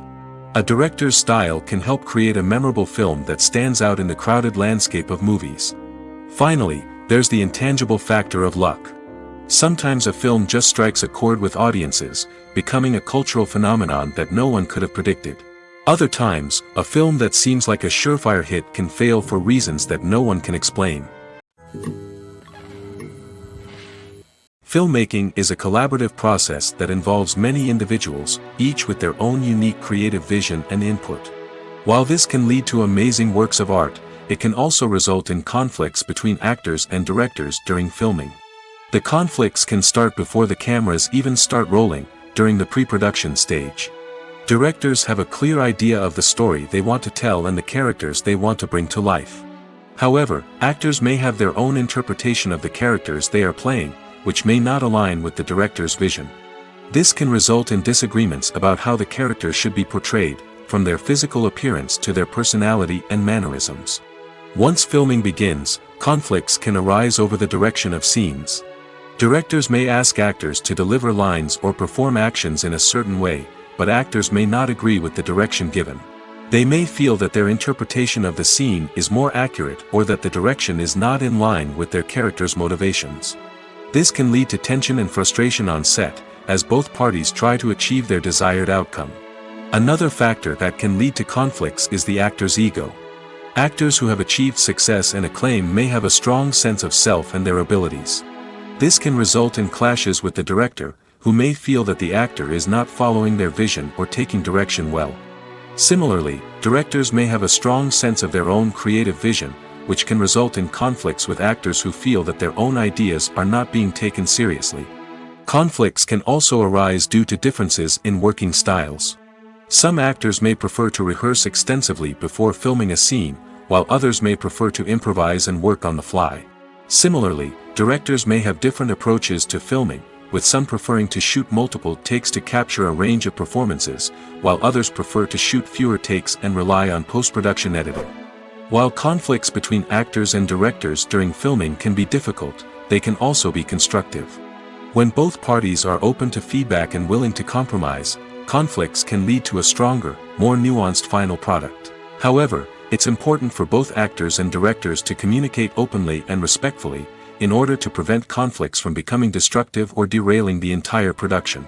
A director's style can help create a memorable film that stands out in the crowded landscape of movies. Finally, there's the intangible factor of luck. Sometimes a film just strikes a chord with audiences, becoming a cultural phenomenon that no one could have predicted. Other times, a film that seems like a surefire hit can fail for reasons that no one can explain. Filmmaking is a collaborative process that involves many individuals, each with their own unique creative vision and input. While this can lead to amazing works of art, it can also result in conflicts between actors and directors during filming. The conflicts can start before the cameras even start rolling, during the pre-production stage. Directors have a clear idea of the story they want to tell and the characters they want to bring to life. However, actors may have their own interpretation of the characters they are playing, which may not align with the director's vision. This can result in disagreements about how the characters should be portrayed, from their physical appearance to their personality and mannerisms. Once filming begins, conflicts can arise over the direction of scenes. Directors may ask actors to deliver lines or perform actions in a certain way, but actors may not agree with the direction given. They may feel that their interpretation of the scene is more accurate or that the direction is not in line with their character's motivations. This can lead to tension and frustration on set, as both parties try to achieve their desired outcome. Another factor that can lead to conflicts is the actor's ego. Actors who have achieved success and acclaim may have a strong sense of self and their abilities. This can result in clashes with the director, who may feel that the actor is not following their vision or taking direction well. Similarly, directors may have a strong sense of their own creative vision, which can result in conflicts with actors who feel that their own ideas are not being taken seriously. Conflicts can also arise due to differences in working styles. Some actors may prefer to rehearse extensively before filming a scene, while others may prefer to improvise and work on the fly. Similarly, directors may have different approaches to filming, with some preferring to shoot multiple takes to capture a range of performances, while others prefer to shoot fewer takes and rely on post-production editing. While conflicts between actors and directors during filming can be difficult, they can also be constructive. When both parties are open to feedback and willing to compromise, conflicts can lead to a stronger, more nuanced final product. However, it's important for both actors and directors to communicate openly and respectfully, in order to prevent conflicts from becoming destructive or derailing the entire production.